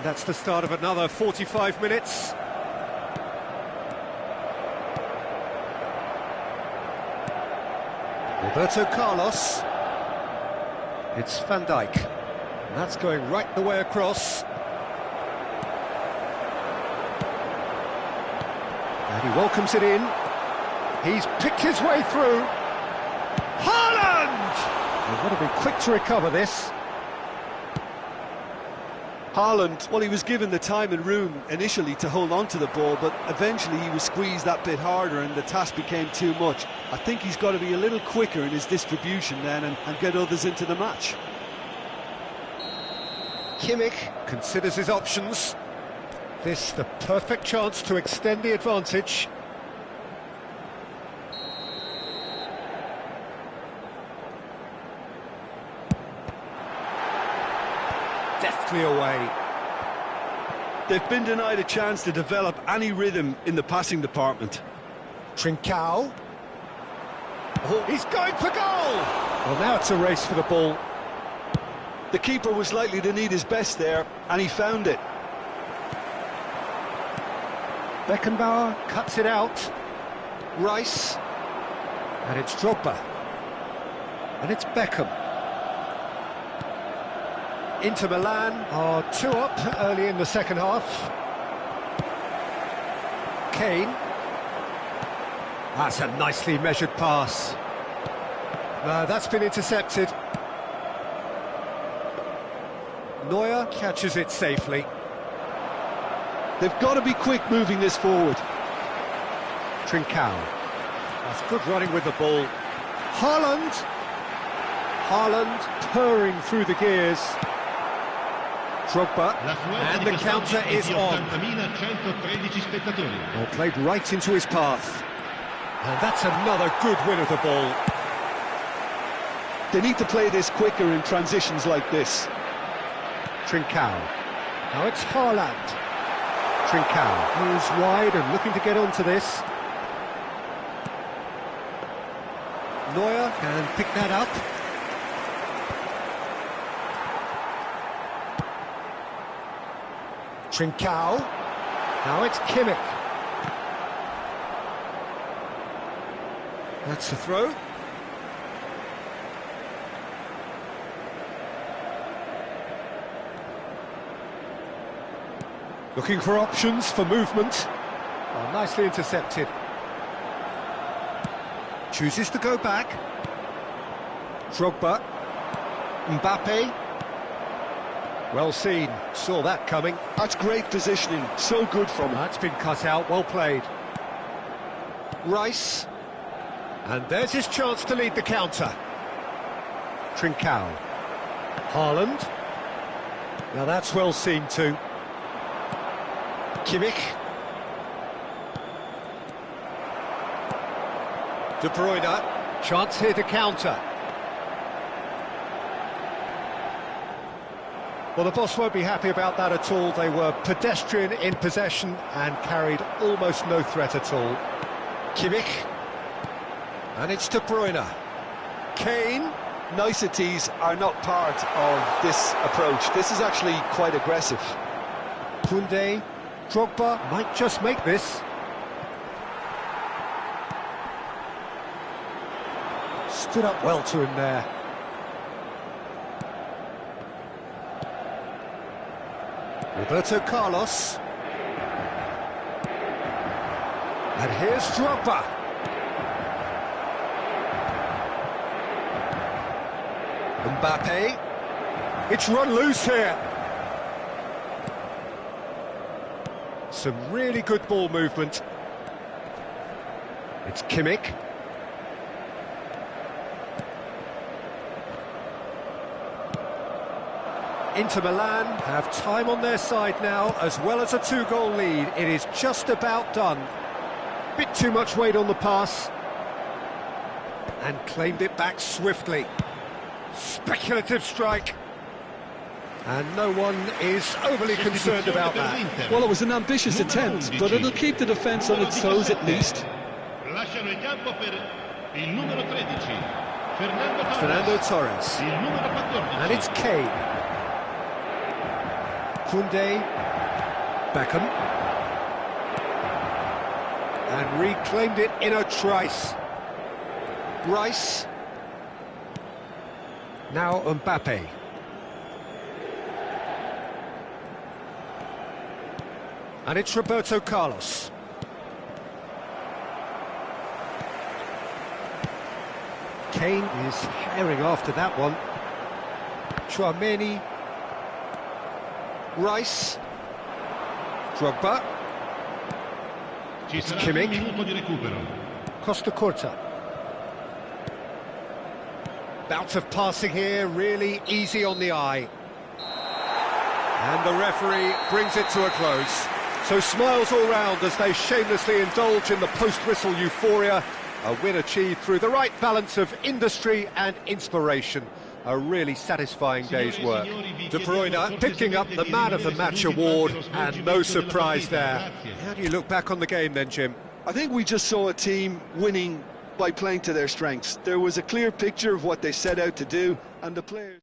That's the start of another 45 minutes. Roberto Carlos. It's Van Dijk. And that's going right the way across. And he welcomes it in. He's picked his way through. Haaland! They've got to be quick to recover this. Haaland, well, he was given the time and room initially to hold on to the ball, but eventually he was squeezed that bit harder and the task became too much. I think he's got to be a little quicker in his distribution then and get others into the match. Kimmich considers his options. This the perfect chance to extend the advantage. Deftly away. They've been denied a chance to develop any rhythm in the passing department. Trincao. Oh, he's going for goal! Well, now it's a race for the ball. The keeper was likely to need his best there, and he found it. Beckenbauer cuts it out. Rice. And it's Drogba. And it's Beckham. Inter Milan are 2 up early in the second half. Kane. That's a nicely measured pass. No, that's been intercepted. Neuer catches it safely. They've got to be quick moving this forward. Trincao. That's good running with the ball. Haaland. Haaland purring through the gears. Drogba, and the counter is on. Well, played right into his path. And that's another good win of the ball. They need to play this quicker in transitions like this. Trincao. Now it's Haaland. Trincao moves wide and looking to get onto this. Neuer can pick that up. Trincao. Now it's Kimmich. That's the throw. Looking for options for movement. Oh, nicely intercepted. Chooses to go back. Drogba. Mbappe. Well seen, saw that coming. That's great positioning, so good from him. That's been cut out, well played. Rice. And there's his chance to lead the counter. Trincao. Haaland. Now that's well seen too. Kimmich. De Bruyne. Chance here to counter. Well, the boss won't be happy about that at all. They were pedestrian in possession and carried almost no threat at all. Kimmich. And it's De Bruyne. Kane. Niceties are not part of this approach. This is actually quite aggressive. Koundé. Drogba might just make this. Stood up well to him there. Roberto Carlos. And here's Drogba. Mbappe. It's run loose here. Some really good ball movement. It's Kimmich. Inter Milan have time on their side now, as well as a 2-goal lead. It is just about done. Bit too much weight on the pass. And claimed it back swiftly. Speculative strike. And no one is overly concerned about that. Well, it was an ambitious attempt, but it'll keep the defence on its toes at least. Fernando Torres. And it's Kane. Koundé, Beckham, and reclaimed it in a trice. Rice, now Mbappe. And it's Roberto Carlos. Kane is herring after that one. Chouameni. Rice. Drogba. It's Kimmich. Costa Curta. Bout of passing here, really easy on the eye. And the referee brings it to a close. So smiles all round as they shamelessly indulge in the post-whistle euphoria. A win achieved through the right balance of industry and inspiration. A really satisfying day's work. De Bruyne picking up the Man of the Match award, and no surprise there. How do you look back on the game then, Jim? I think we just saw a team winning by playing to their strengths. There was a clear picture of what they set out to do, and the players...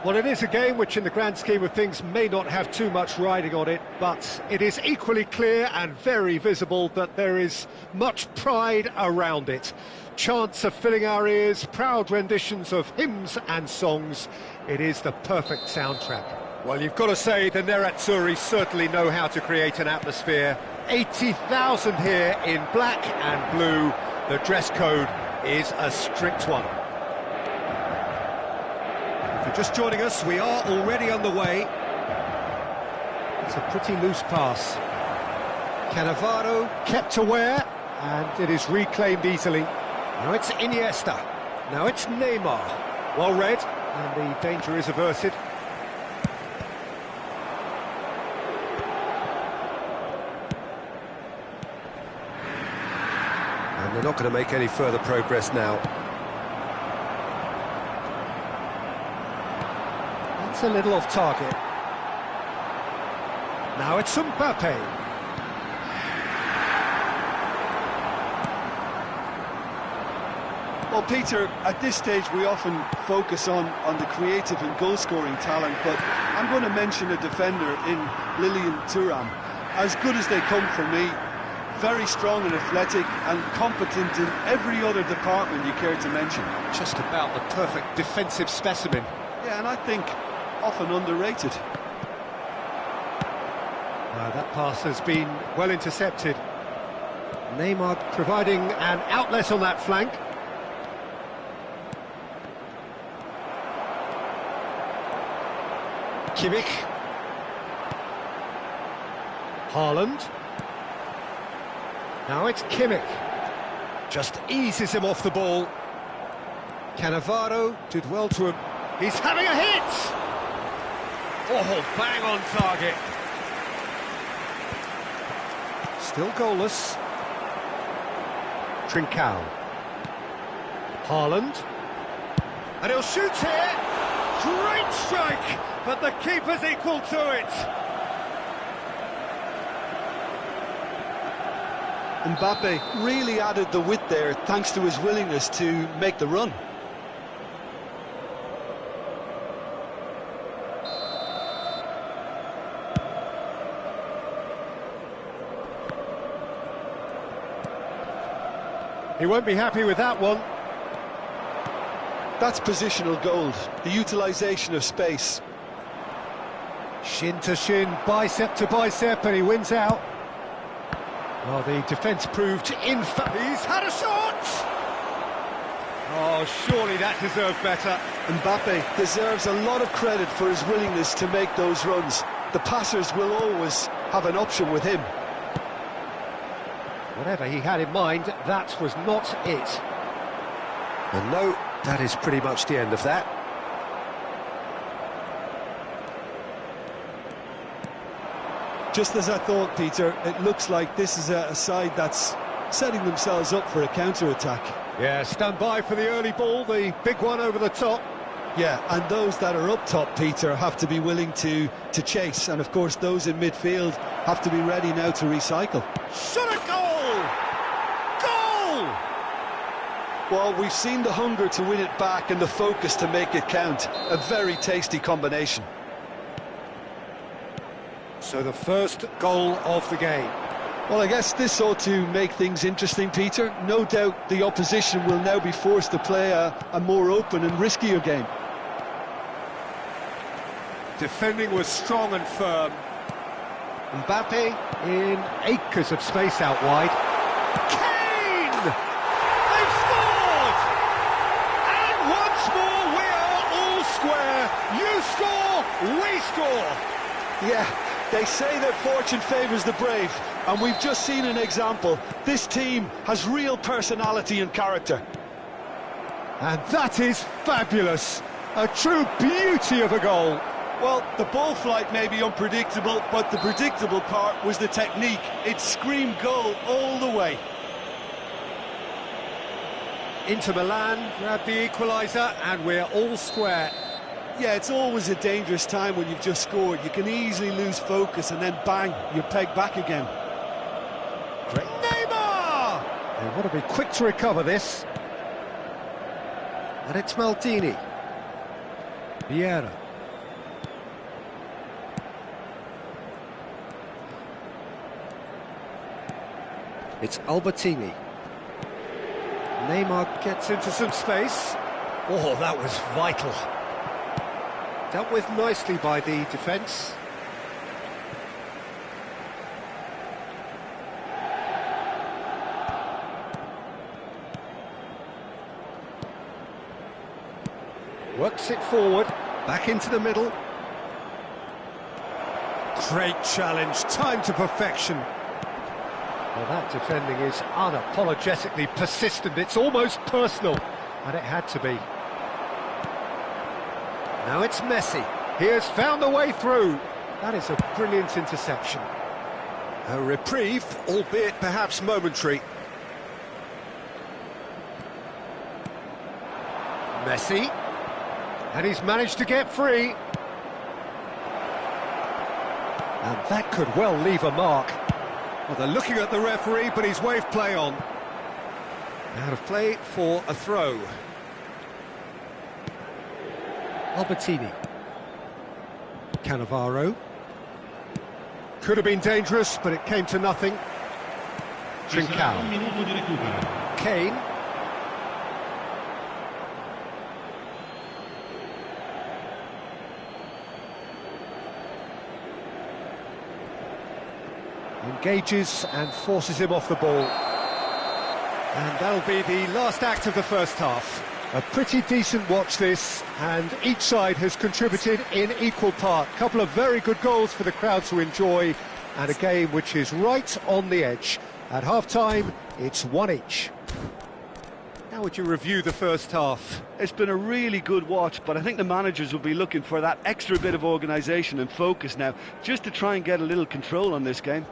Well, it is a game which in the grand scheme of things may not have too much riding on it, but it is equally clear and very visible that there is much pride around it. Chants are filling our ears, proud renditions of hymns and songs. It is the perfect soundtrack. Well, you've got to say the Nerazzurri certainly know how to create an atmosphere. 80,000 here in black and blue. The dress code is a strict one. If you're just joining us, we are already underway. It's a pretty loose pass. Cannavaro kept aware, and it is reclaimed easily. Now it's Iniesta. Now it's Neymar. Well read, and the danger is averted. And they're not going to make any further progress now. It's a little off target. Now it's Mbappe. Well, Peter, at this stage we often focus on the creative and goal-scoring talent, but I'm going to mention a defender in Lilian Thuram. As good as they come for me, very strong and athletic and competent in every other department you care to mention. Just about the perfect defensive specimen. Yeah, and I think often underrated. That pass has been well intercepted. Neymar providing an outlet on that flank. Kimmich. Haaland. Now it's Kimmich. Just eases him off the ball. Cannavaro did well to him. He's having a hit! Oh, bang on target. Still goalless. Trincao. Haaland. And he'll shoot here. Great strike, but the keeper's equal to it. Mbappe really added the width there thanks to his willingness to make the run. He won't be happy with that one. That's positional gold, the utilisation of space. Shin to shin, bicep to bicep, and he wins out. Well, the defence proved He's had a shot! Oh, surely that deserved better. Mbappe deserves a lot of credit for his willingness to make those runs. The passers will always have an option with him. Whatever he had in mind, that was not it. And no, that is pretty much the end of that. Just as I thought, Peter, it looks like this is a side that's setting themselves up for a counter-attack. Yeah, stand by for the early ball, the big one over the top. Yeah, and those that are up top, Peter, have to be willing to chase. And, of course, those in midfield have to be ready now to recycle. Shot a goal! Goal! Well, we've seen the hunger to win it back and the focus to make it count. A very tasty combination. So the first goal of the game. Well, I guess this ought to make things interesting, Peter. No doubt the opposition will now be forced to play a more open and riskier game. Defending was strong and firm. Mbappe in acres of space out wide. Kane! They've scored! And once more we are all square. You score, we score. Yeah, they say that fortune favours the brave, and we've just seen an example. This team has real personality and character. And that is fabulous. A true beauty of a goal. Well, the ball flight may be unpredictable, but the predictable part was the technique. It screamed goal all the way. Inter Milan grabbed the equaliser, and we're all square. Yeah, it's always a dangerous time when you've just scored. You can easily lose focus, and then bang, you're pegged back again. Great. Neymar! They want to be quick to recover this. And it's Maldini. Vieira. It's Albertini. Neymar gets into some space. Oh, that was vital. Dealt with nicely by the defence. Works it forward, back into the middle. Great challenge, time to perfection. Well, that defending is unapologetically persistent. It's almost personal, and it had to be. Now it's Messi. He has found a way through. That is a brilliant interception. A reprieve, albeit perhaps momentary. Messi. And he's managed to get free. And that could well leave a mark. Well, they're looking at the referee, but he's waved play on. Out of play for a throw. Albertini. Cannavaro. Could have been dangerous, but it came to nothing. Trincao. Kane. Engages and forces him off the ball. And that'll be the last act of the first half. A pretty decent watch this, and each side has contributed in equal part. A couple of very good goals for the crowd to enjoy, and a game which is right on the edge. At half-time, it's 1 each. How would you review the first half? It's been a really good watch, but I think the managers will be looking for that extra bit of organisation and focus now, just to try and get a little control on this game.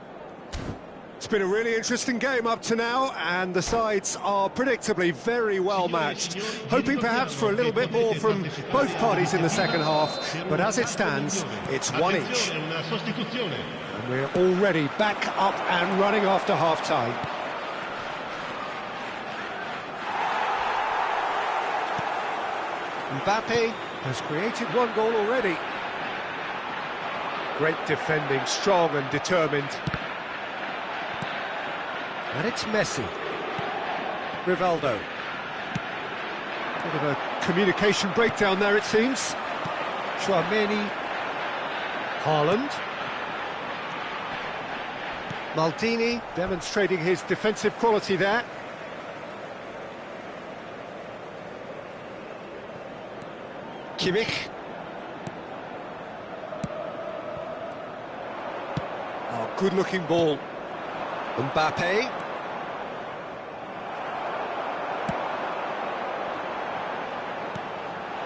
It's been a really interesting game up to now, and the sides are predictably very well matched. Hoping perhaps for a little bit more from both parties in the second half, but as it stands, it's 1 each. And we're already back up and running after half-time. Mbappe has created 1 goal already. Great defending, strong and determined. And it's Messi. Rivaldo. Bit of a communication breakdown there, it seems. Tchouaméni. Haaland. Maldini demonstrating his defensive quality there. Kimmich. Oh, good-looking ball. Mbappe.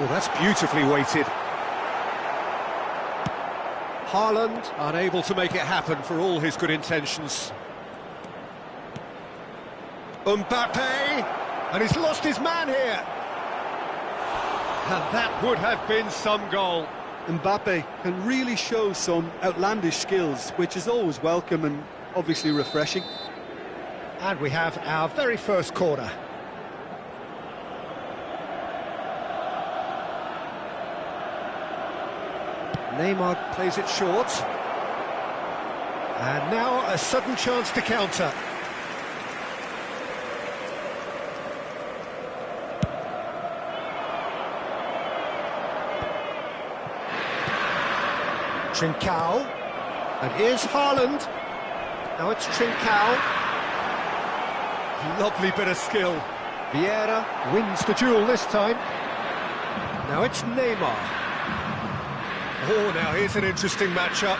Oh, that's beautifully weighted. Haaland unable to make it happen for all his good intentions. Mbappe! And he's lost his man here. And that would have been some goal. Mbappe can really show some outlandish skills, which is always welcome and obviously refreshing. And we have our very first corner. Neymar plays it short. And now a sudden chance to counter. Trincao. And here's Haaland. Now it's Trincao. Lovely bit of skill. Vieira wins the duel this time. Now it's Neymar. Oh, now here's an interesting matchup.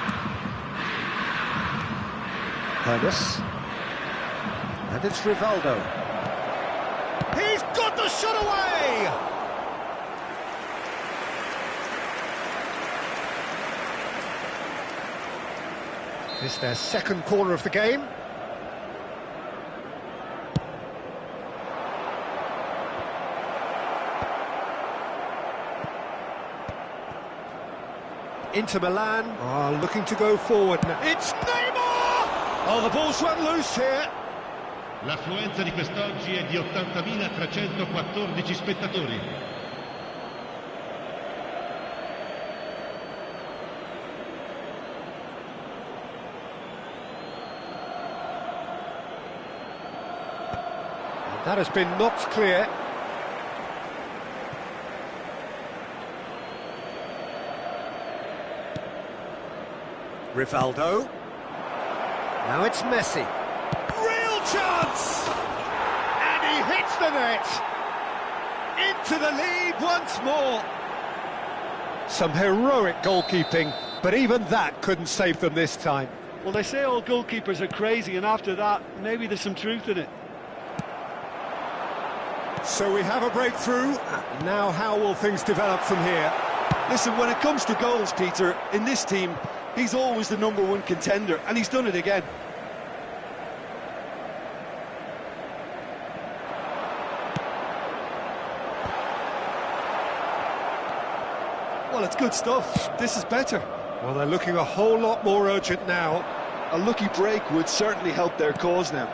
Hermes. And it's Rivaldo. He's got the shot away! It's their second corner of the game. Inter Milan are looking to go forward now. It's Neymar! Oh, the ball's run loose here. L'affluenza di quest'oggi è di 80.314 spettatori. That has been knocked clear. Rivaldo. Now it's Messi. Real chance! And he hits the net. Into the lead once more. Some heroic goalkeeping, but even that couldn't save them this time. Well, they say all goalkeepers are crazy, and after that, maybe there's some truth in it. So we have a breakthrough. Now how will things develop from here? Listen, when it comes to goals, Peter, in this team, he's always the #1 contender, and he's done it again. Well, it's good stuff. This is better. Well, they're looking a whole lot more urgent now. A lucky break would certainly help their cause now.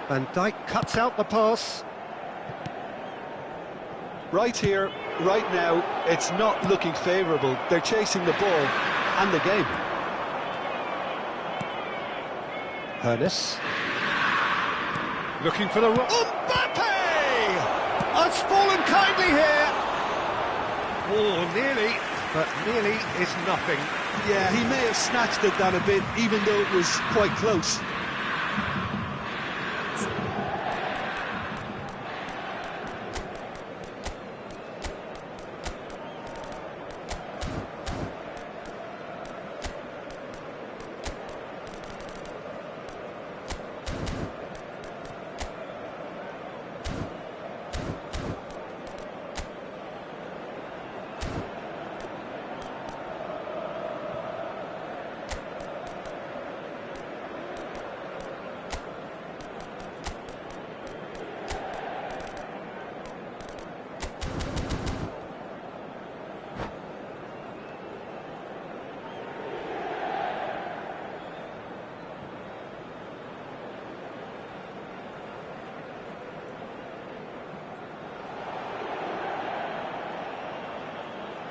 Van Dijk cuts out the pass. Right here, right now, it's not looking favourable. They're chasing the ball and the game. Hernes. Looking for the... Mbappe! Has fallen kindly here. Oh, nearly, but nearly is nothing. Yeah, he may have snatched it down a bit, even though it was quite close.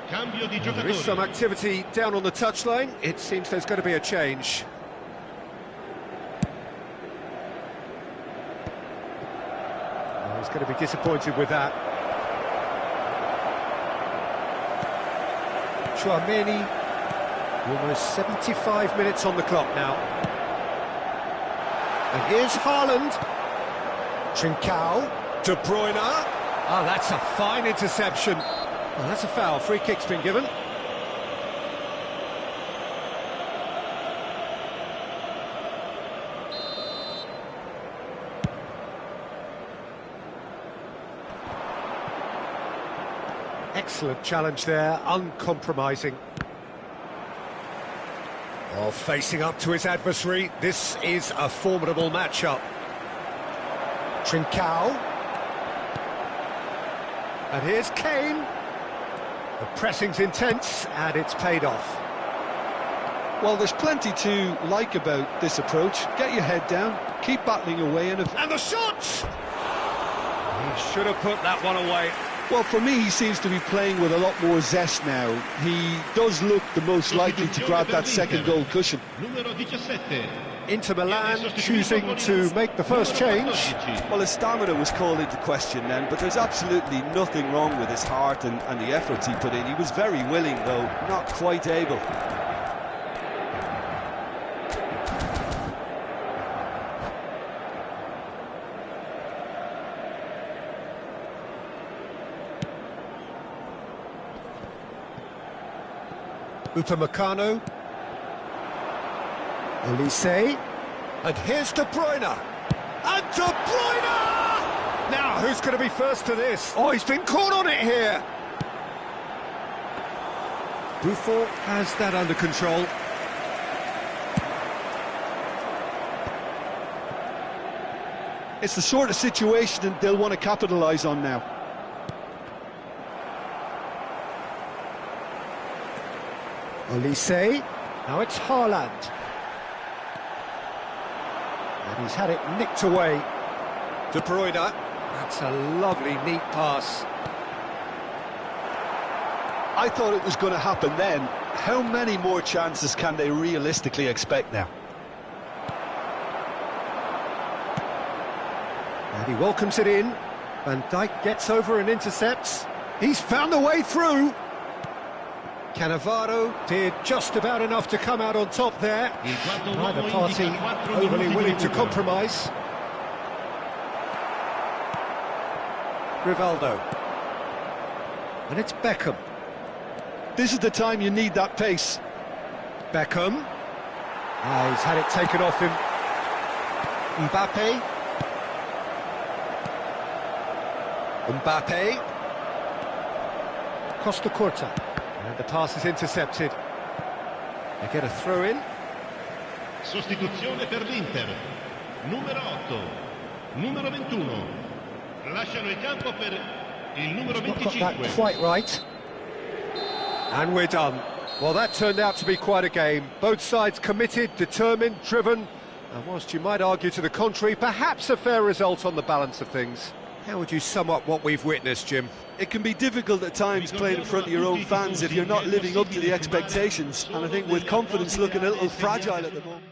Cambio di There is some giocatori. activity down on the touchline. It seems there's going to be a change. Oh, he's going to be disappointed with that. Chouameni, almost 75 minutes on the clock now. And here's Haaland. Trincao. De Bruyne. Ah, that's a fine interception. Well, that's a foul. Free kick's been given. Excellent challenge there, uncompromising. Oh, facing up to his adversary, this is a formidable matchup. Trincao. And here's Kane. The pressing's intense, and it's paid off. Well, there's plenty to like about this approach. Get your head down, keep battling away, and And the shot! He should have put that one away. well, for me, he seems to be playing with a lot more zest now. He does look the most likely to grab that second goal cushion. Numero 17. Inter Milan choosing to make the first change. Well, his stamina was called into question then, but there's absolutely nothing wrong with his heart and the efforts he put in. He was very willing, though, not quite able. Upamecano. Olise. And here's De Bruyne. And De Bruyne! Now, who's going to be first to this? Oh, he's been caught on it here. Buffon has that under control. It's the sort of situation that they'll want to capitalise on now. Olise. Now it's Haaland. And he's had it nicked away. De Bruyne. That's a lovely, neat pass. I thought it was going to happen then. How many more chances can they realistically expect now? And he welcomes it in. Van Dijk gets over and intercepts. He's found the way through. Cannavaro did just about enough to come out on top there. Neither party overly willing to compromise. Rivaldo. And it's Beckham. This is the time you need that pace. Beckham. He's had it taken off him. Mbappe. Mbappe. Costa Curta. And the pass is intercepted. They get a throw-in. Sostituzione per l'Inter. Numero 8. Numero 21. Lasciano il campo per il numero Not got 25. that quite right. And we're done. Well, that turned out to be quite a game. Both sides committed, determined, driven, And whilst you might argue to the contrary, perhaps a fair result on the balance of things. How would you sum up what we've witnessed, Jim? It can be difficult at times playing in front of your own fans if you're not living up to the expectations, and I think with confidence looking a little fragile at the moment.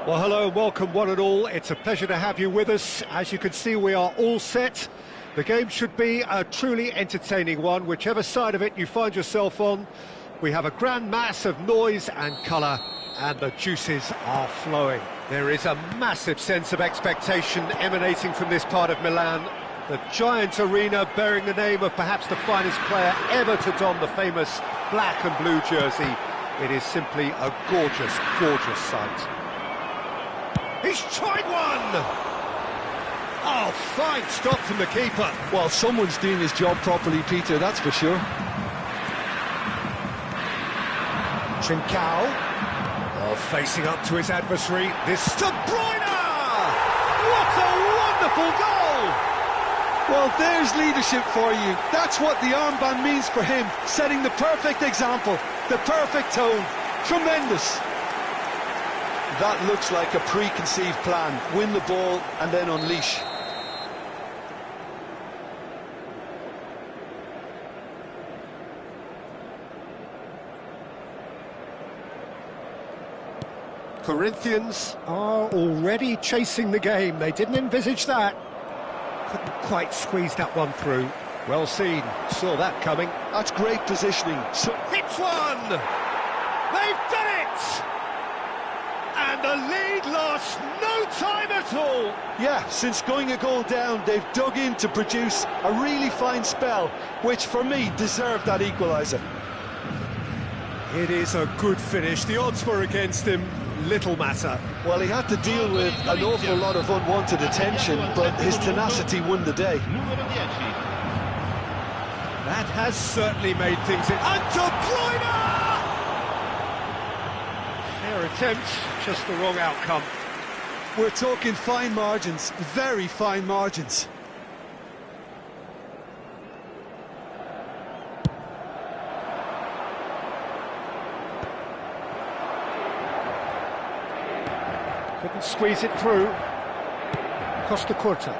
Well, hello and welcome one and all. It's a pleasure to have you with us. As you can see, we are all set. The game should be a truly entertaining one, whichever side of it you find yourself on. We have a grand mass of noise and colour, and the juices are flowing. There is a massive sense of expectation emanating from this part of Milan. The giant arena bearing the name of perhaps the finest player ever to don the famous black and blue jersey. It is simply a gorgeous, gorgeous sight. He's tried one! Oh, fine stop from the keeper. Well, someone's doing his job properly, Peter, that's for sure. Trincao. Oh, facing up to his adversary. This De Bruyne! What a wonderful goal! Well, there's leadership for you. That's what the armband means for him, setting the perfect example, the perfect tone. Tremendous. That looks like a preconceived plan. Win the ball and then unleash. Corinthians are already chasing the game. They didn't envisage that. Couldn't quite squeeze that one through. Well seen, saw that coming. That's great positioning. So Hits one! They've done it! And the lead lost no time at all. yeah, since going a goal down, they've dug in to produce a really fine spell, which for me deserved that equaliser. It is a good finish. The odds were against him. Little matter. Well, he had to deal with an awful lot of unwanted attention, but his tenacity won the day. Numero 10. That has certainly made things... And De Bruyne! Fair attempt, just the wrong outcome. We're talking fine margins, very fine margins. Couldn't squeeze it through. Costa Curta.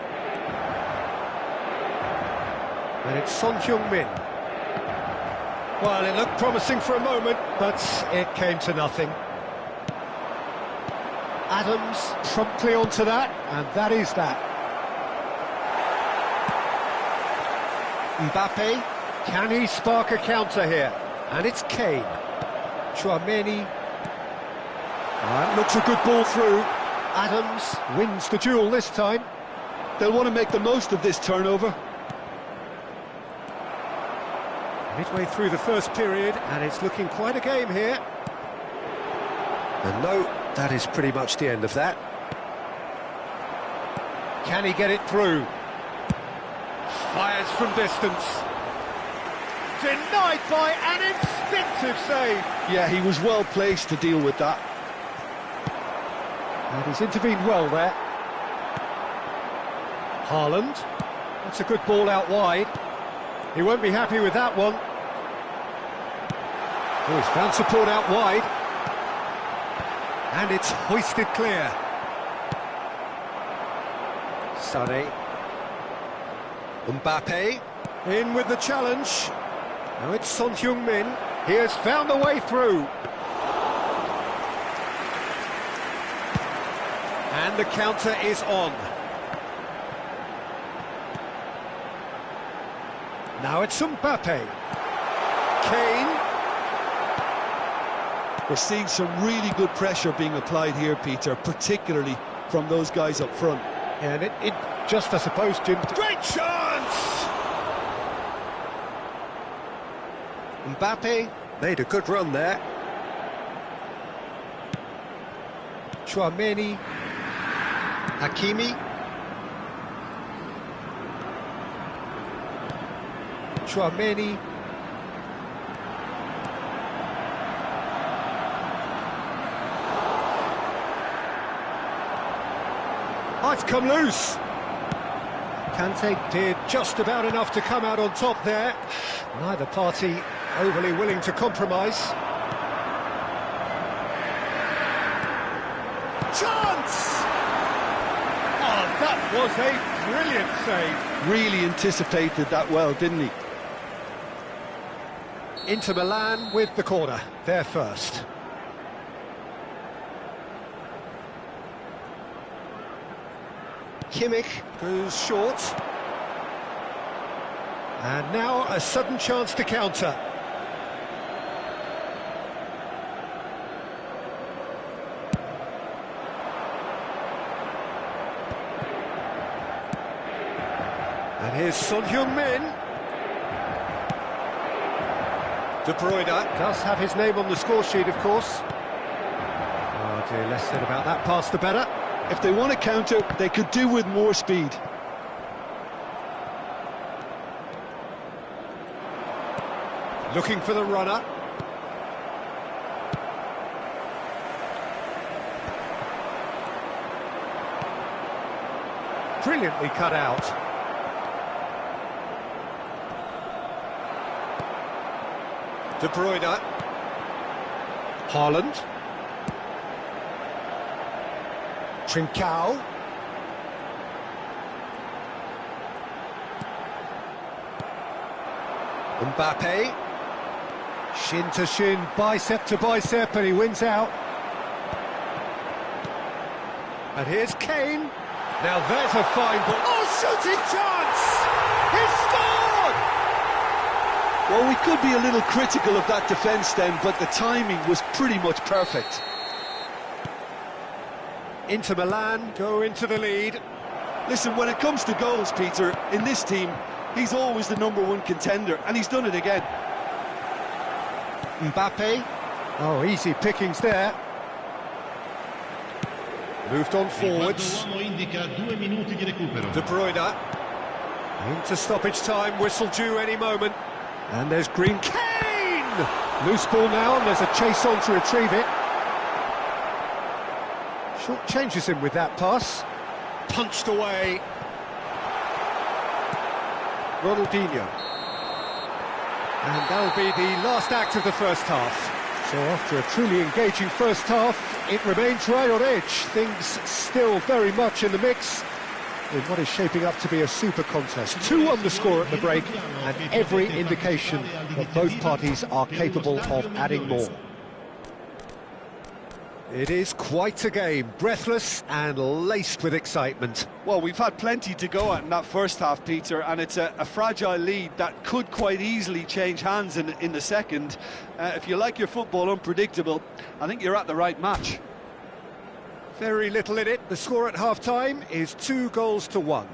And it's Son Heung-min. Well, it looked promising for a moment, but it came to nothing. Adams promptly onto that, and that is that. Mbappe, can he spark a counter here? And it's Kane. Chouameni. That looks a good ball through. Adams wins the duel this time. They'll want to make the most of this turnover. Midway through the first period, and it's looking quite a game here. And no, that is pretty much the end of that. Can he get it through? Fires from distance. Denied by an instinctive save. Yeah, he was well placed to deal with that. And he's intervened well there. Haaland. That's a good ball out wide. He won't be happy with that one. Oh, he's found support out wide. And it's hoisted clear. Sané. Mbappe. In with the challenge. Now it's Son Heung-min. He has found a way through. And the counter is on. Now it's Mbappe. Kane. We're seeing some really good pressure being applied here, Peter, particularly from those guys up front. And it just, I suppose, Jim... Great chance! Mbappe made a good run there. Chouameni. Hakimi. Chouameni. Oh, it's come loose. Kante did just about enough to come out on top there. Neither party overly willing to compromise. Chance! Oh, that was a brilliant save. Really anticipated that well, didn't he? Inter Milan with the corner, they're first. Kimmich goes short. And now a sudden chance to counter. And here's Son Heung-min. De Bruyne does have his name on the score sheet, of course. Oh dear, less said about that pass, the better. If they want to counter, they could do with more speed. Looking for the runner. Brilliantly cut out. De Bruyne. Haaland. Trincao. Mbappe. Shin to shin, bicep to bicep, and he wins out. And here's Kane. Now there's a fine ball. Oh, shooting chance! He's scored! Well, we could be a little critical of that defence then, but the timing was pretty much perfect. Inter Milan go into the lead. Listen, when it comes to goals, Peter, in this team, he's always the #1 contender, and he's done it again. Mbappe. Oh, easy pickings there. Moved on forwards. De Bruyne. Into stoppage time, whistle due any moment. And there's Green. Kane! Loose ball now, and there's a chase on to retrieve it. Short changes him with that pass. Punched away. Ronaldinho. And that'll be the last act of the first half. So after a truly engaging first half, it remains right on edge. Things still very much in the mix in what is shaping up to be a super contest. 2-1 the score at the break, and every indication that both parties are capable of adding more. It is quite a game, breathless and laced with excitement. Well, we've had plenty to go at in that first half, Peter, and it's a fragile lead that could quite easily change hands in the second. If you like your football unpredictable, I think you're at the right match. Very little in it. The score at half-time is 2-1.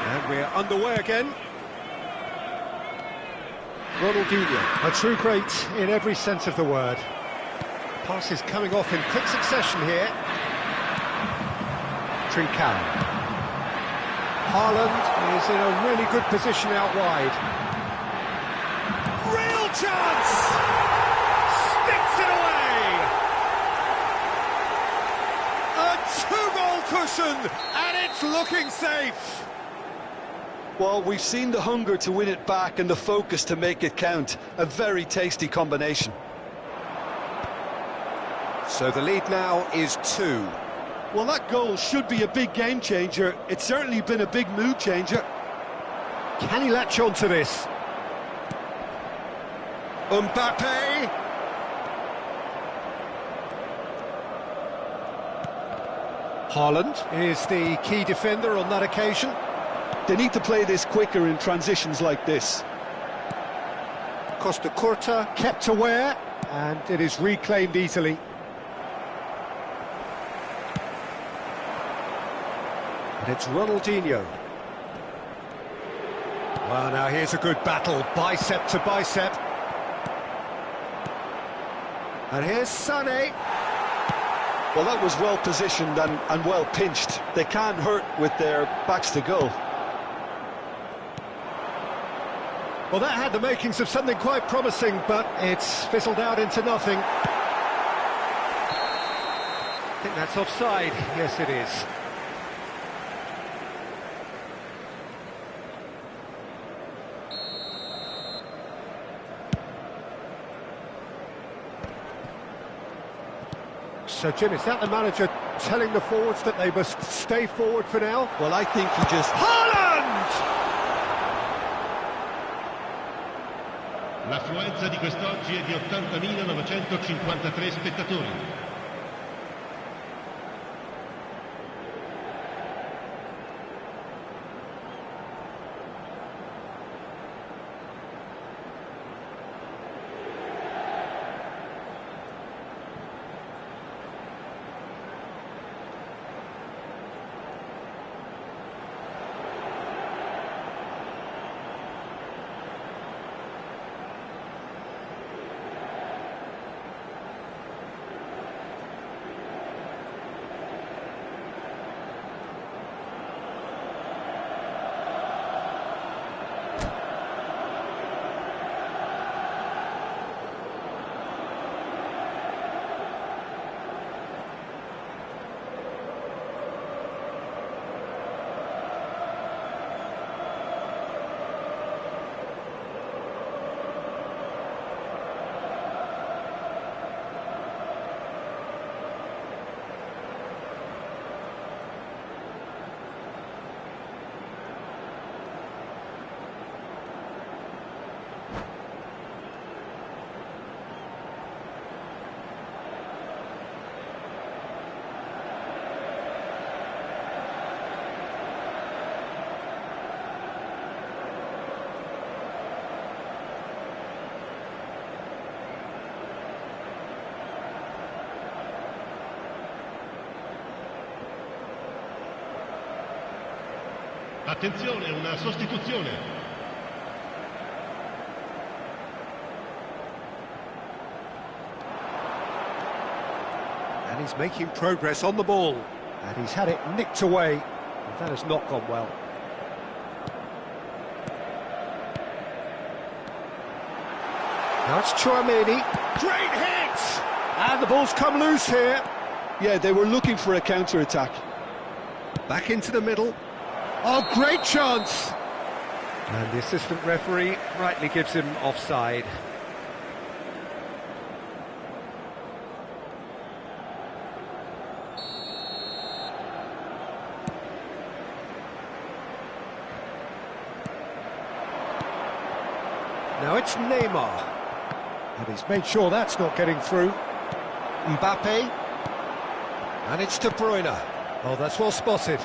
And we're underway again. Ronaldinho, a true great in every sense of the word. Passes coming off in quick succession here. Trincao. Haaland is in a really good position out wide. Real chance! Sticks it away! A two-goal cushion, and it's looking safe! Well, we've seen the hunger to win it back and the focus to make it count. A very tasty combination. So the lead now is 2. Well, that goal should be a big game changer. It's certainly been a big mood changer. Can he latch on to this? Mbappe! Haaland is the key defender on that occasion. They need to play this quicker in transitions like this. Costa Curta kept aware, and it is reclaimed easily. And it's Ronaldinho. Well, now here's a good battle, bicep to bicep. And here's Sané. Well, that was well positioned and well pinched. They can't hurt with their backs to goal. Well, that had the makings of something quite promising, but it's fizzled out into nothing. I think that's offside. Yes, it is. So, Jim, is that the manager telling the forwards that they must stay forward for now? Well, I think he just... Haaland! L'affluenza di quest'oggi è di 80.953 spettatori. Attenzione, una sostituzione. And he's making progress on the ball. And he's had it nicked away. That has not gone well. Now it's Chouameni. Great hit! And the ball's come loose here. Yeah, they were looking for a counter-attack. Back into the middle. Oh, great chance! And the assistant referee rightly gives him offside. Now it's Neymar. And he's made sure that's not getting through. Mbappe. And it's De Bruyne. Oh, that's well spotted.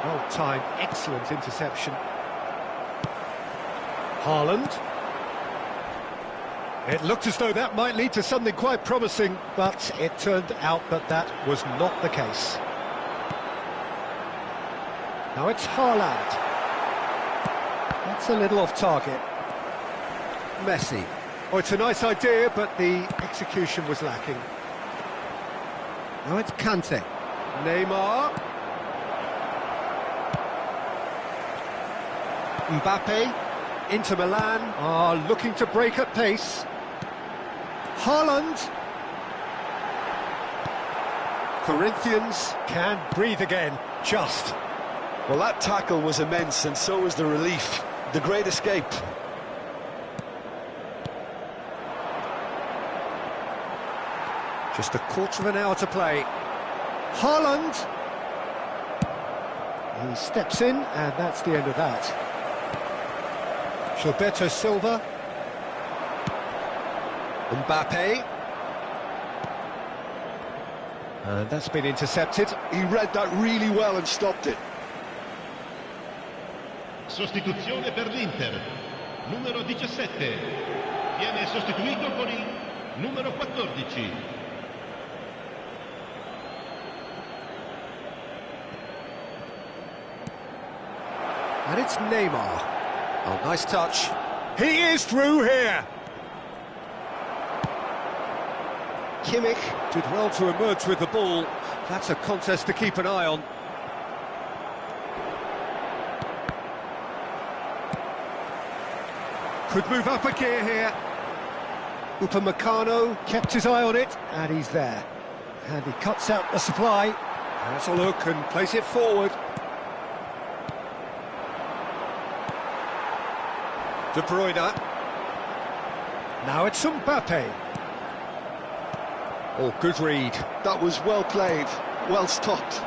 Well timed, excellent interception. Haaland. It looked as though that might lead to something quite promising, but it turned out that that was not the case. Now it's Haaland. That's a little off target. Messi. Oh, it's a nice idea, but the execution was lacking. Now it's Kante. Neymar. Mbappe. Inter Milan are looking to break at pace. Haaland. Corinthians can breathe again, just. Well, that tackle was immense, and so was the relief. The great escape. Just a quarter of an hour to play. Haaland. He steps in, and that's the end of that. Gilberto Silva. Mbappe. And that's been intercepted. He read that really well and stopped it. Sostituzione per l'Inter. Numero 17. Viene sostituito con il numero 14. And it's Neymar. Oh, nice touch. He is through here. Kimmich did well to emerge with the ball. That's a contest to keep an eye on. Could move up a gear here. Upamecano kept his eye on it, and he's there. And he cuts out the supply. Has a look and plays it forward. De Bruyne. Now it's Mbappe. Oh, good read. That was well played, well stopped.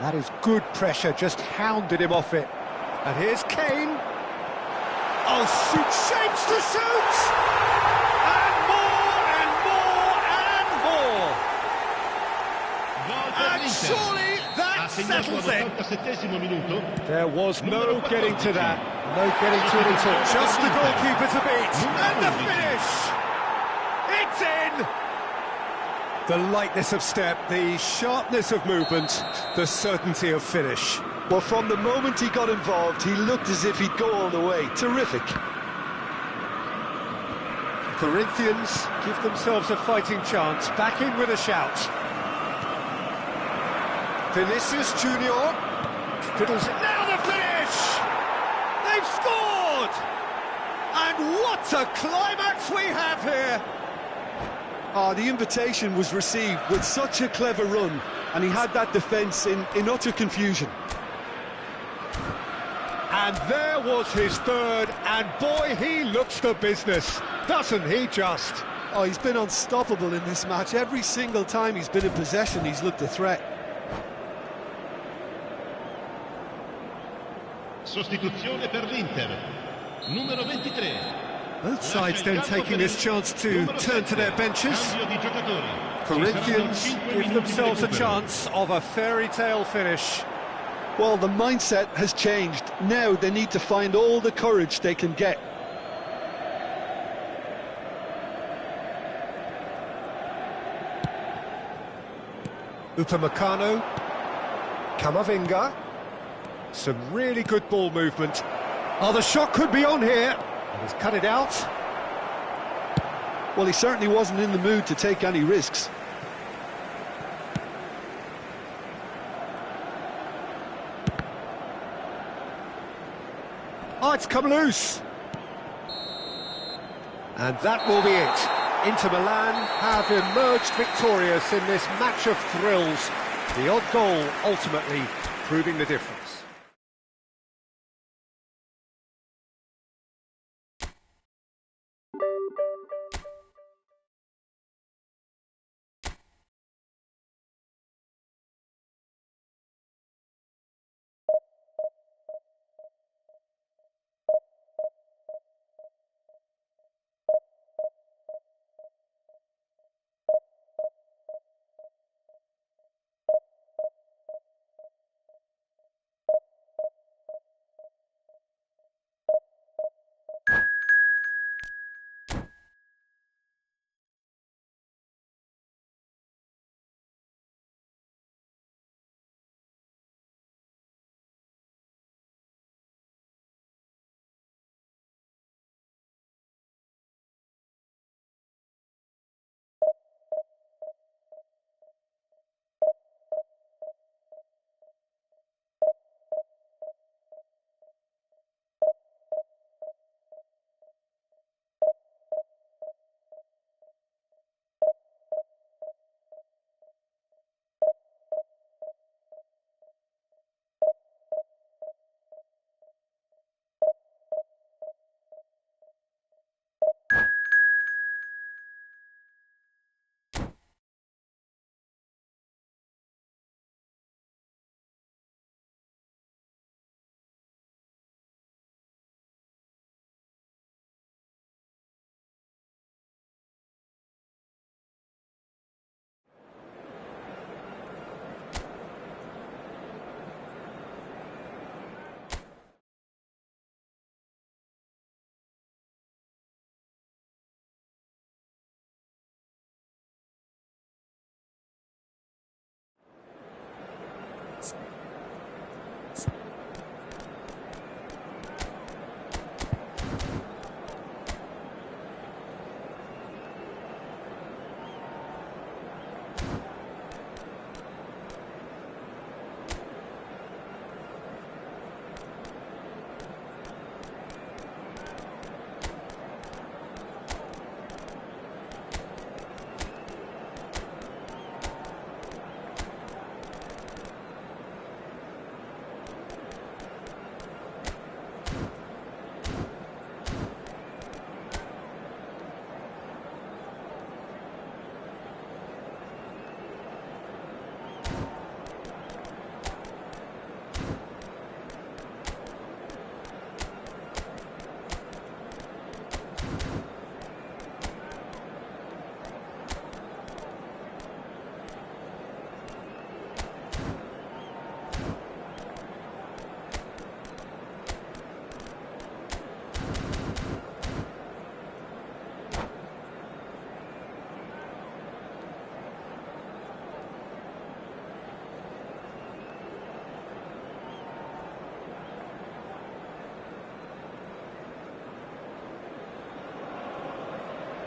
That is good pressure, just hounded him off it. And here's Kane. Oh, shoot, shapes to shoot! And more, and more, and more! And surely that settles it! There was no getting to that. No getting to it at all. Just the goalkeeper to beat. And the finish! It's in! The lightness of step, the sharpness of movement, the certainty of finish. Well, from the moment he got involved, he looked as if he'd go all the way. Terrific. Corinthians give themselves a fighting chance, back in with a shout. Vinicius Junior fiddles it. Now the finish! They've scored! And what a climax we have here! The invitation was received with such a clever run, and he had that defence in utter confusion. And there was his third, and boy, he looks the business, doesn't he just? Oh, he's been unstoppable in this match. Every single time he's been in possession, he's looked a threat. Sostituzione per l'Inter. Numero 23. Both sides then taking this chance to turn to their benches. Corinthians give themselves a chance of a fairy tale finish. Well, the mindset has changed. Now they need to find all the courage they can get. Upamecano, Camavinga. Some really good ball movement. Oh, the shot could be on here. He's cut it out. Well, he certainly wasn't in the mood to take any risks. Oh, it's come loose. And that will be it. Inter Milan have emerged victorious in this match of thrills. The odd goal ultimately proving the difference.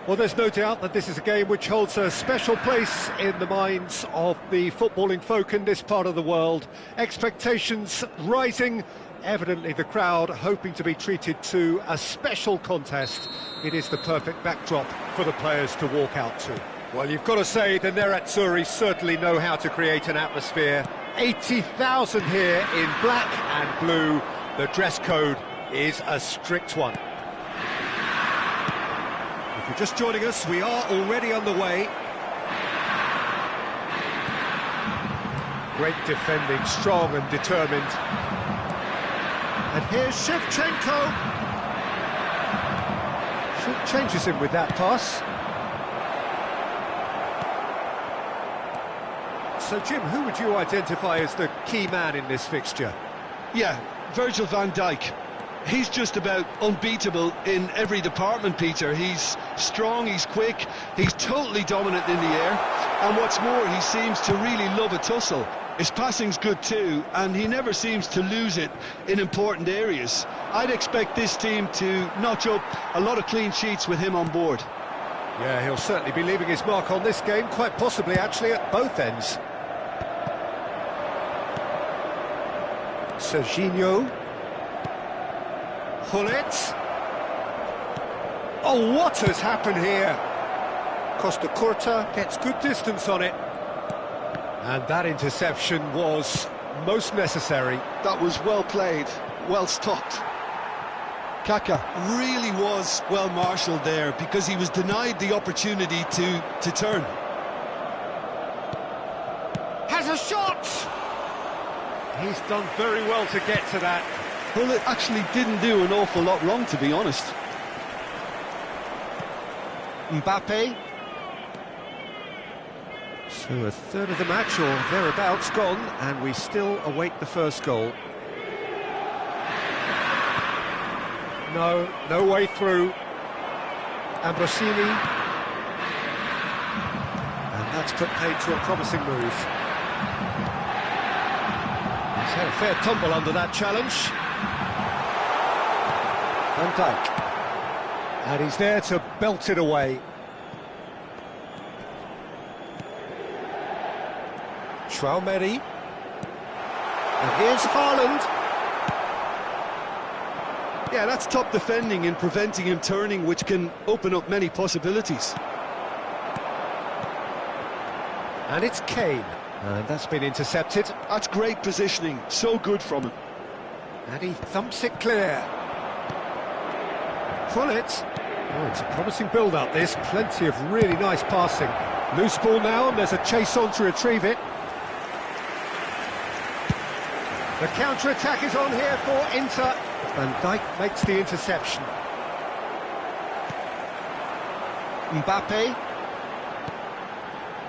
Well, there's no doubt that this is a game which holds a special place in the minds of the footballing folk in this part of the world. Expectations rising, evidently the crowd hoping to be treated to a special contest. It is the perfect backdrop for the players to walk out to. Well, you've got to say the Nerazzurri certainly know how to create an atmosphere. 80,000 here in black and blue. The dress code is a strict one. If you're just joining us, we are already on the way. Great defending, strong and determined. And here's Shevchenko. Changes him with that pass. So, Jim, who would you identify as the key man in this fixture? Yeah, Virgil van Dijk. He's just about unbeatable in every department, Peter. He's strong, he's quick, he's totally dominant in the air, And what's more, he seems to really love a tussle. His passing's good too, and he never seems to lose it in important areas. I'd expect this team to notch up a lot of clean sheets with him on board. Yeah, he'll certainly be leaving his mark on this game, quite possibly actually at both ends. Serginho. Hullet. Oh, what has happened here? Costa Curta gets good distance on it. And that interception was most necessary. That was well played, well stopped. Kaka really was well marshalled there because he was denied the opportunity to turn. Has a shot! He's done very well to get to that. Well, it actually didn't do an awful lot wrong, to be honest. Mbappe. So a third of the match, or thereabouts, gone, and we still await the first goal. No way through. Ambrosini. And that's put paid to a promising move. He's had a fair tumble under that challenge. Van Dijk. And he's there to belt it away. Traoré. And here's Haaland. Yeah, that's top defending and preventing him turning, which can open up many possibilities. And it's Kane. And that's been intercepted. That's great positioning, so good from him. And he thumps it clear. Hullet. Oh, it's a promising build-up, this. Plenty of really nice passing. Loose ball now, and there's a chase on to retrieve it. The counter-attack is on here for Inter. Van Dijk makes the interception. Mbappe.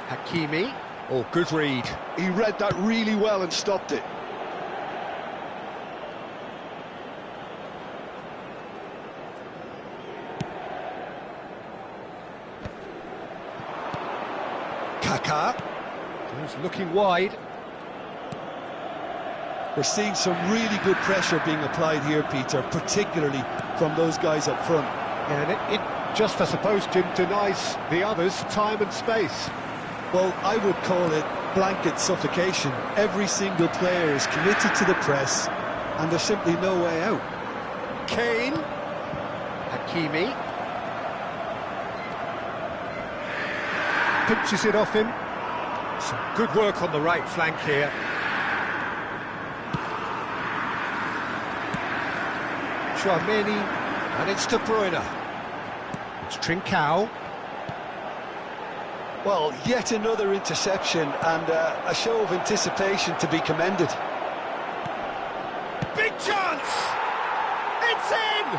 Hakimi. Oh, good read. He read that really well and stopped it. Kaka. He's looking wide. We're seeing some really good pressure being applied here, Peter, particularly from those guys up front. Yeah, and it just, I suppose, Jim, denies the others time and space. Well, I would call it blanket suffocation. Every single player is committed to the press, and there's simply no way out. Kane. Hakimi. Pinches it off him. Some good work on the right flank here. Traoré, and it's De Bruyne. It's Trincao. Well, yet another interception and a show of anticipation to be commended. Big chance! It's in!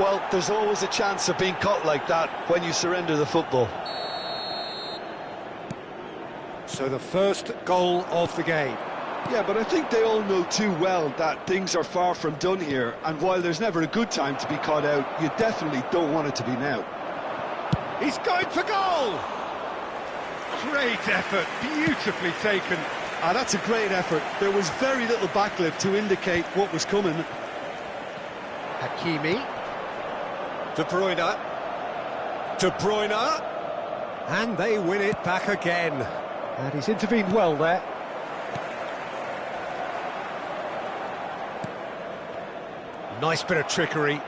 Well, there's always a chance of being caught like that when you surrender the football. So the first goal of the game. Yeah, but I think they all know too well that things are far from done here, and while there's never a good time to be caught out, you definitely don't want it to be now. He's going for goal! Great effort, beautifully taken. That's a great effort. There was very little backlift to indicate what was coming. Hakimi. De Bruyne. De Bruyne. And they win it back again. And he's intervened well there. Nice bit of trickery.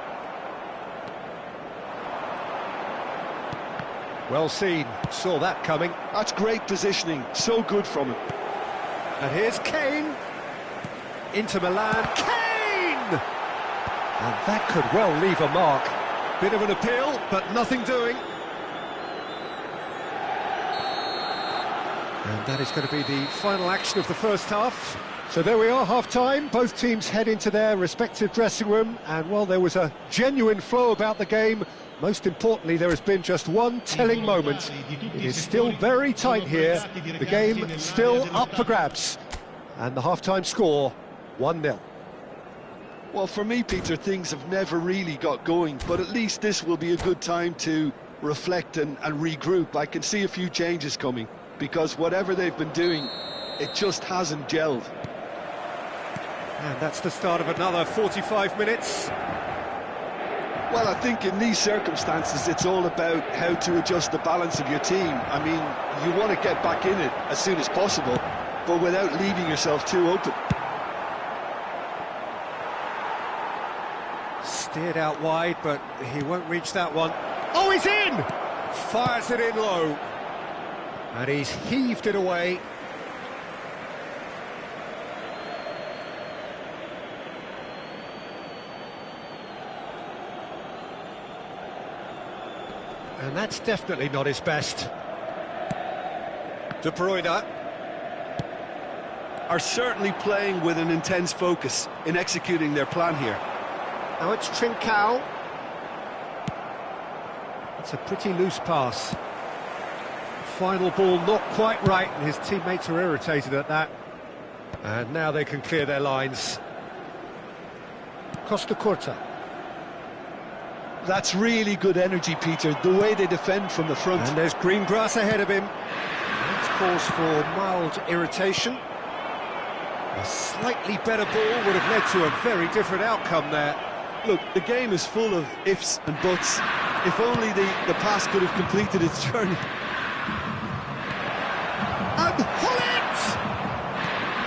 Well seen, saw that coming. That's great positioning, so good from him. And here's Kane. Inter Milan, Kane! And that could well leave a mark. Bit of an appeal, but nothing doing. And that is going to be the final action of the first half. So there we are, half-time. Both teams head into their respective dressing room, and while there was a genuine flow about the game, most importantly, there has been just one telling moment. It is still very tight here. The game still up for grabs. And the half-time score, 1-0. Well, for me, Peter, things have never really got going, but at least this will be a good time to reflect and regroup. I can see a few changes coming, because whatever they've been doing, it just hasn't gelled. And that's the start of another 45 minutes. Well, I think in these circumstances, it's all about how to adjust the balance of your team. I mean, you want to get back in it as soon as possible, but without leaving yourself too open. Steered out wide, but he won't reach that one. Oh, he's in! Fires it in low. And he's heaved it away. And that's definitely not his best. De Bruyne are certainly playing with an intense focus in executing their plan here. Now it's Trincao. It's a pretty loose pass. Final ball not quite right, and his teammates are irritated at that. And now they can clear their lines. Costa Curta. That's really good energy, Peter, the way they defend from the front. And there's green grass ahead of him. That calls for mild irritation. A slightly better ball would have led to a very different outcome there. Look, the game is full of ifs and buts. If only the pass could have completed its journey. And Hullet!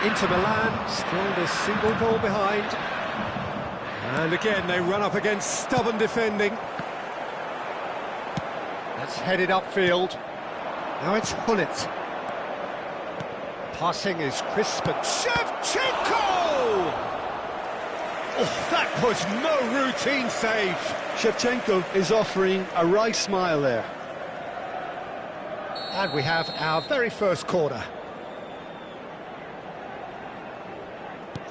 Inter Milan, still a single goal behind. And again, they run up against stubborn defending. That's headed upfield. Now it's Hullet. Passing is crisp and Shevchenko! Oh, that was no routine save. Shevchenko is offering a wry smile there. And we have our very first corner.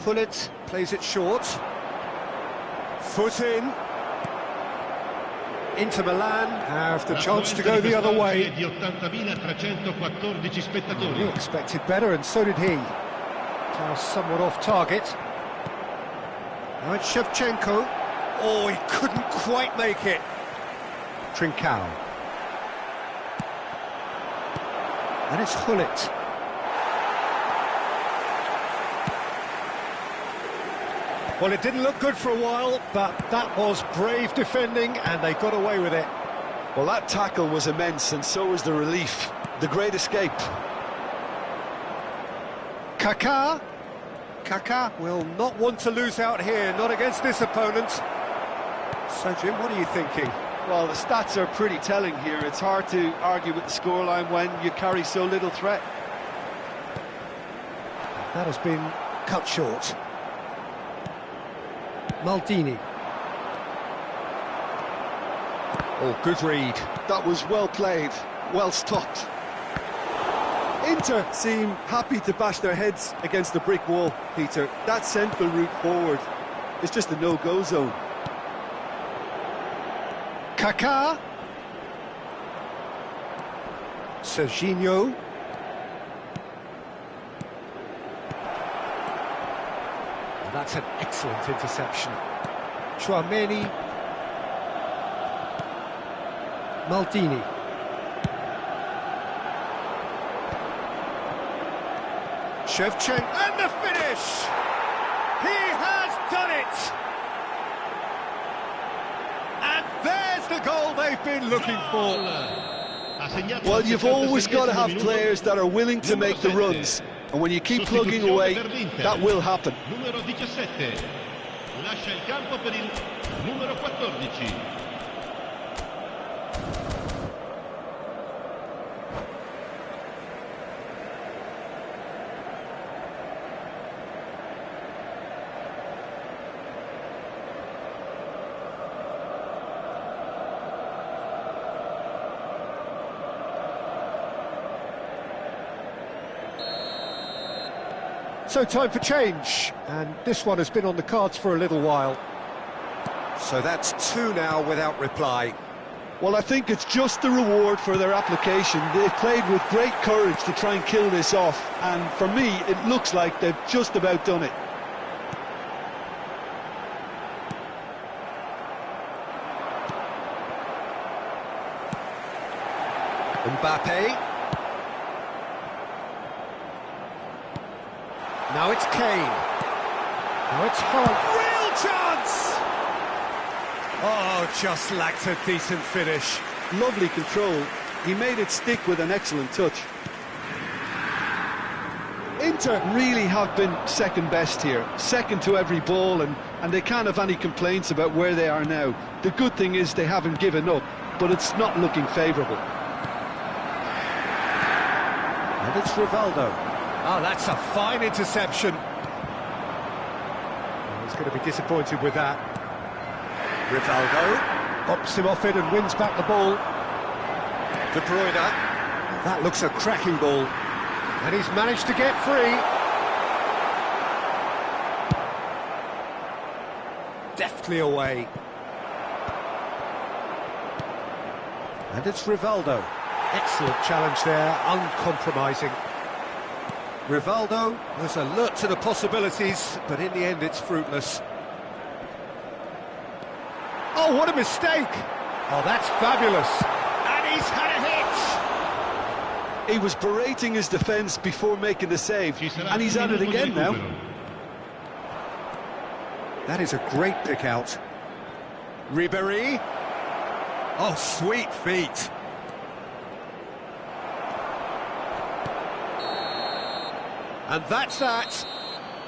Hullet plays it short. Foot in. Inter Milan have the chance to go the other way. You expected better, and so did he. Now somewhat off target. Now it's Shevchenko. Oh, he couldn't quite make it. Trincao. And it's Hullet. Well, it didn't look good for a while, but that was brave defending, and they got away with it. Well, that tackle was immense, and so was the relief. The great escape. Kaká. Kaká will not want to lose out here, not against this opponent. So, Jim, what are you thinking? Well, the stats are pretty telling here. It's hard to argue with the scoreline when you carry so little threat. That has been cut short. Maldini. Oh, good read. That was well played, well stopped. Inter seem happy to bash their heads against the brick wall, Peter. That central route forward is just a no-go zone. Kaká. Serginho. That's an excellent interception. Chouameni. Maldini. Shevchenko, and the finish! He has done it! And there's the goal they've been looking for. Well, you've always got to have players that are willing to make the runs. And when you keep plugging away, that will happen. Numero 17. Lascia il campo per il numero 14. So time for change, and this one has been on the cards for a little while. So that's two now without reply. Well, I think it's just the reward for their application. They've played with great courage to try and kill this off, and for me, it looks like they've just about done it. Mbappe. Now it's Kane. Now it's Hunt. Real chance! Oh, just lacked a decent finish. Lovely control. He made it stick with an excellent touch. Inter really have been second best here, second to every ball, and they can't have any complaints about where they are now. The good thing is they haven't given up, but it's not looking favourable. And it's Rivaldo. Oh, that's a fine interception. Oh, he's going to be disappointed with that. Rivaldo hops him off it and wins back the ball. De Bruyne. That looks a cracking ball. And he's managed to get free. Deftly away. And it's Rivaldo. Excellent challenge there, uncompromising. Rivaldo was alert to the possibilities, but in the end it's fruitless. Oh, what a mistake! Oh, that's fabulous. And he's had a hit! He was berating his defence before making the save, and he's at it again now. That is a great pick out. Ribéry. Oh, sweet feet. And that's that.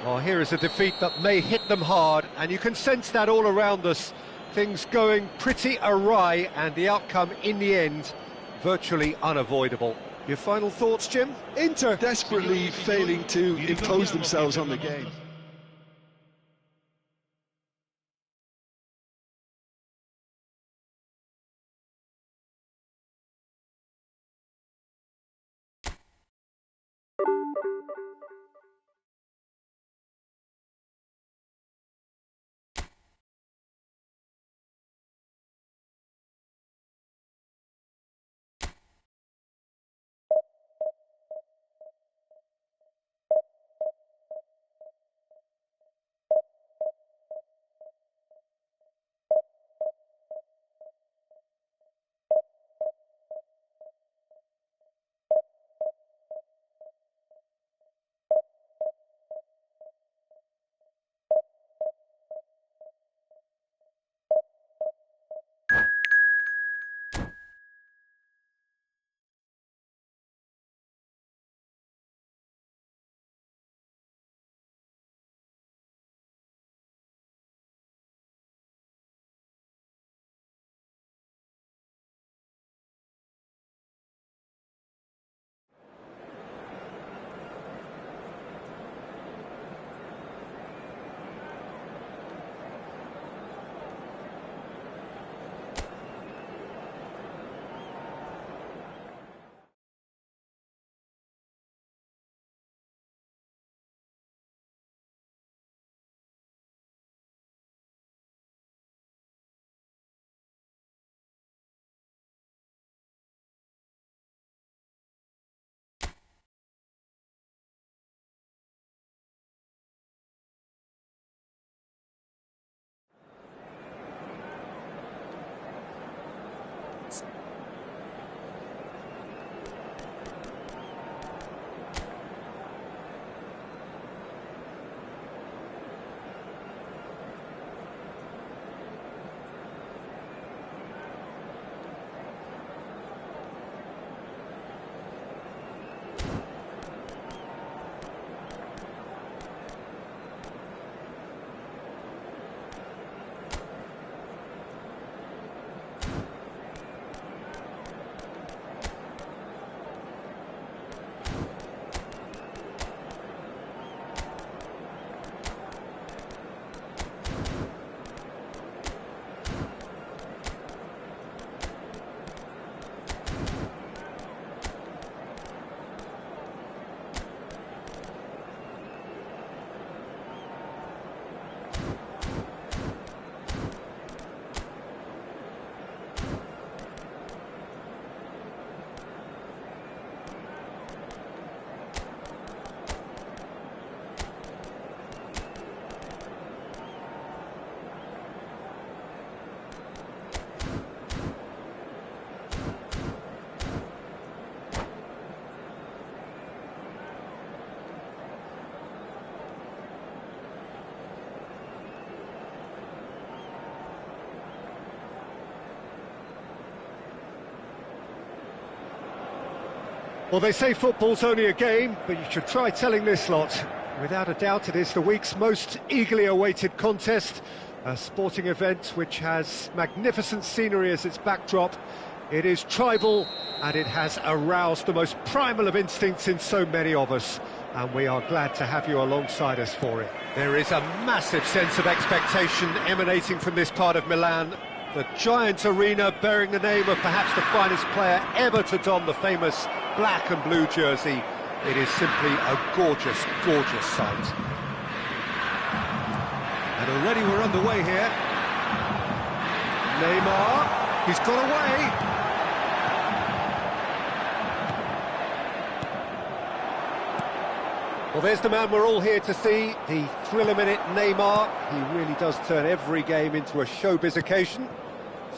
Well, here is a defeat that may hit them hard, and you can sense that all around us. Things going pretty awry, and the outcome in the end virtually unavoidable. Your final thoughts, Jim? Inter desperately failing to impose themselves on the game. Well, they say football's only a game, but you should try telling this lot. Without a doubt, it is the week's most eagerly awaited contest, a sporting event which has magnificent scenery as its backdrop. It is tribal, and it has aroused the most primal of instincts in so many of us, and we are glad to have you alongside us for it. There is a massive sense of expectation emanating from this part of Milan. The giant arena bearing the name of perhaps the finest player ever to don the famous black and blue jersey. It is simply a gorgeous, gorgeous sight. And already we're underway here. Neymar, he's got away. Well, there's the man we're all here to see, the thriller-minute Neymar. He really does turn every game into a showbiz occasion.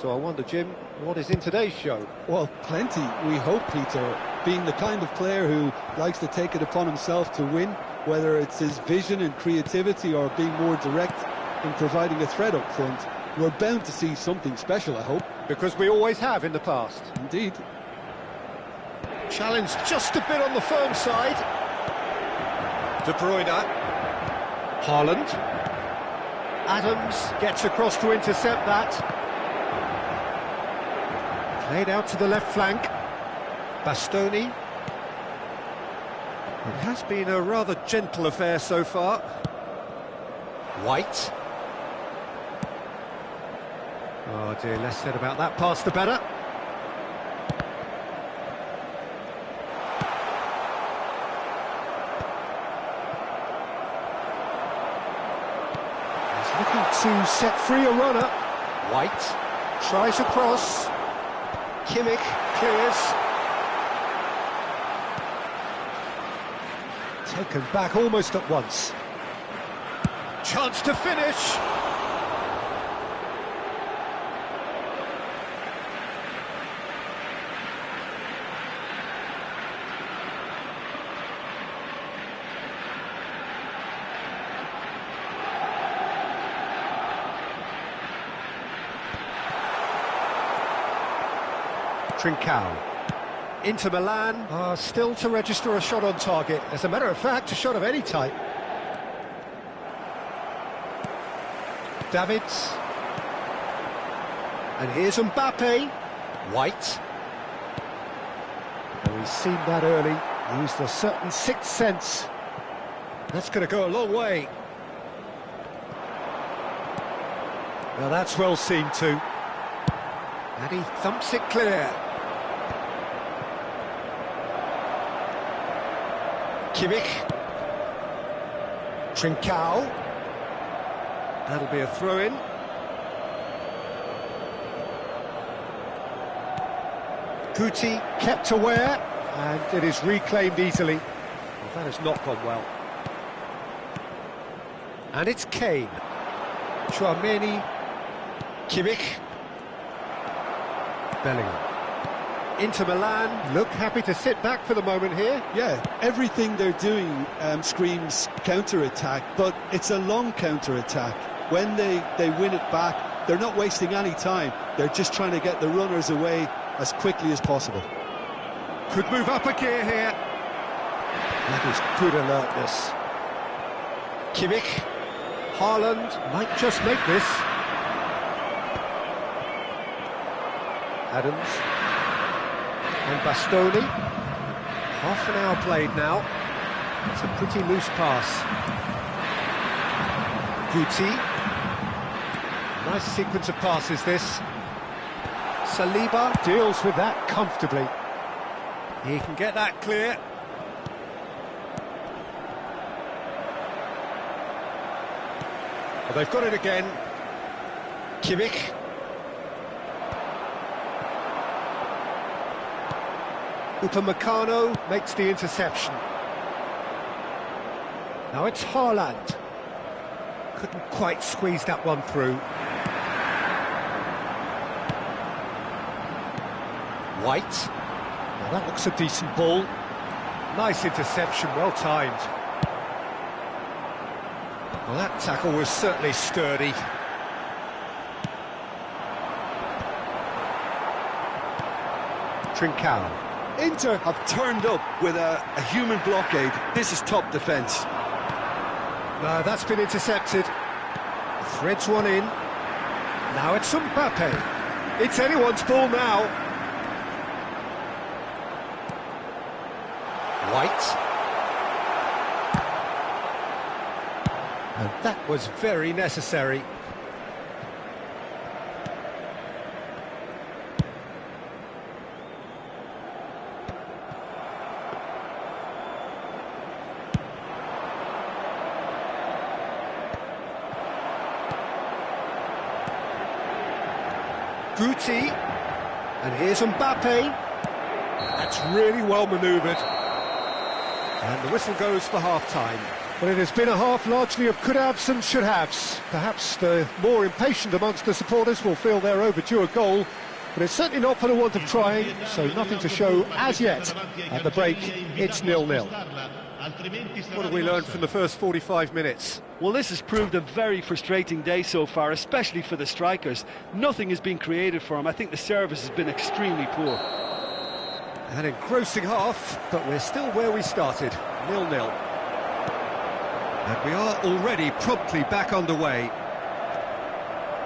So I wonder, Jim, what is in today's show? Well, plenty, we hope, Peter. Being the kind of player who likes to take it upon himself to win, whether it's his vision and creativity or being more direct in providing a threat up front, we're bound to see something special, I hope. Because we always have in the past. Indeed. Challenge just a bit on the firm side. De Bruyne. Haaland. Adams gets across to intercept that. Played out to the left flank. Bastoni. It has been a rather gentle affair so far. White. Oh dear, less said about that pass the better. He's looking to set free a runner. White tries across. Kimmich clears. Taken back almost at once. Chance to finish. Trincao. Inter Milan are still to register a shot on target. As a matter of fact, a shot of any type. Davids. And here's Mbappe. White. Oh, he's seen that early. Used a certain sixth sense. That's going to go a long way. Now that's well seen too. And he thumps it clear. Kimmich. Trincao. That'll be a throw-in. Guti kept aware, and it is reclaimed easily. Well, that has not gone well. And it's Kane. Chouameni. Kimmich. Bellingham. Inter Milan look happy to sit back for the moment here. Yeah, everything they're doing screams counter-attack, but it's a long counter-attack. When they win it back, they're not wasting any time. They're just trying to get the runners away as quickly as possible. Could move up a gear here. That is good alertness. Kimmich. Haaland might just make this. Adams. And Bastoni. Half an hour played now. It's a pretty loose pass. Guti. Nice sequence of passes this. Saliba deals with that comfortably. He can get that clear. Well, they've got it again. Kimmich. Upamecano makes the interception. Now it's Haaland. Couldn't quite squeeze that one through. White. Now that looks a decent ball. Nice interception, well timed. Well, that tackle was certainly sturdy. Trincao. Inter have turned up with a human blockade. This is top defence. No, that's been intercepted. Threads one in. Now it's Mbappe. It's anyone's ball now. White. And that was very necessary. Guti, and here's Mbappe. That's really well manoeuvred. And the whistle goes for half-time. Well, it has been a half largely of could-haves and should-haves. Perhaps the more impatient amongst the supporters will feel they're overdue a goal, but it's certainly not for the want of trying, so nothing to show as yet. At the break, it's 0-0. What have we learned from the first 45 minutes? Well, this has proved a very frustrating day so far, especially for the strikers. Nothing has been created for them. I think the service has been extremely poor. An engrossing half, but we're still where we started, 0-0. And we are already promptly back underway.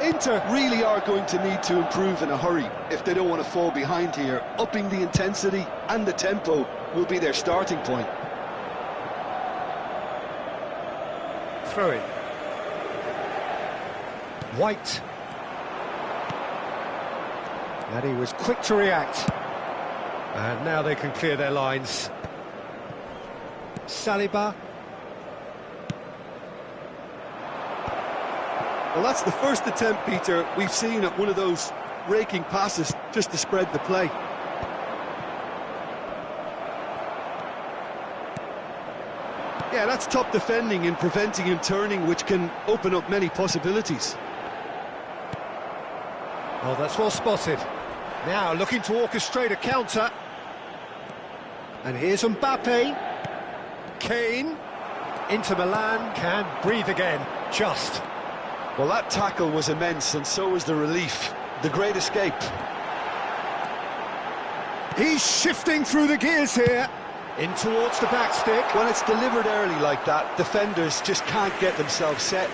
Inter really are going to need to improve in a hurry if they don't want to fall behind here. Upping the intensity and the tempo will be their starting point. Throw in. White. And he was quick to react. And now they can clear their lines. Saliba. Well, that's the first attempt, Peter, we've seen at one of those raking passes just to spread the play. Yeah, that's top defending and preventing him turning, which can open up many possibilities. Oh, that's well spotted. Now looking to orchestrate a counter. And here's Mbappe. Kane. Inter Milan can breathe again. Just. Well, that tackle was immense, and so was the relief. The great escape. He's shifting through the gears here. In towards the back stick. When it's delivered early like that, defenders just can't get themselves set.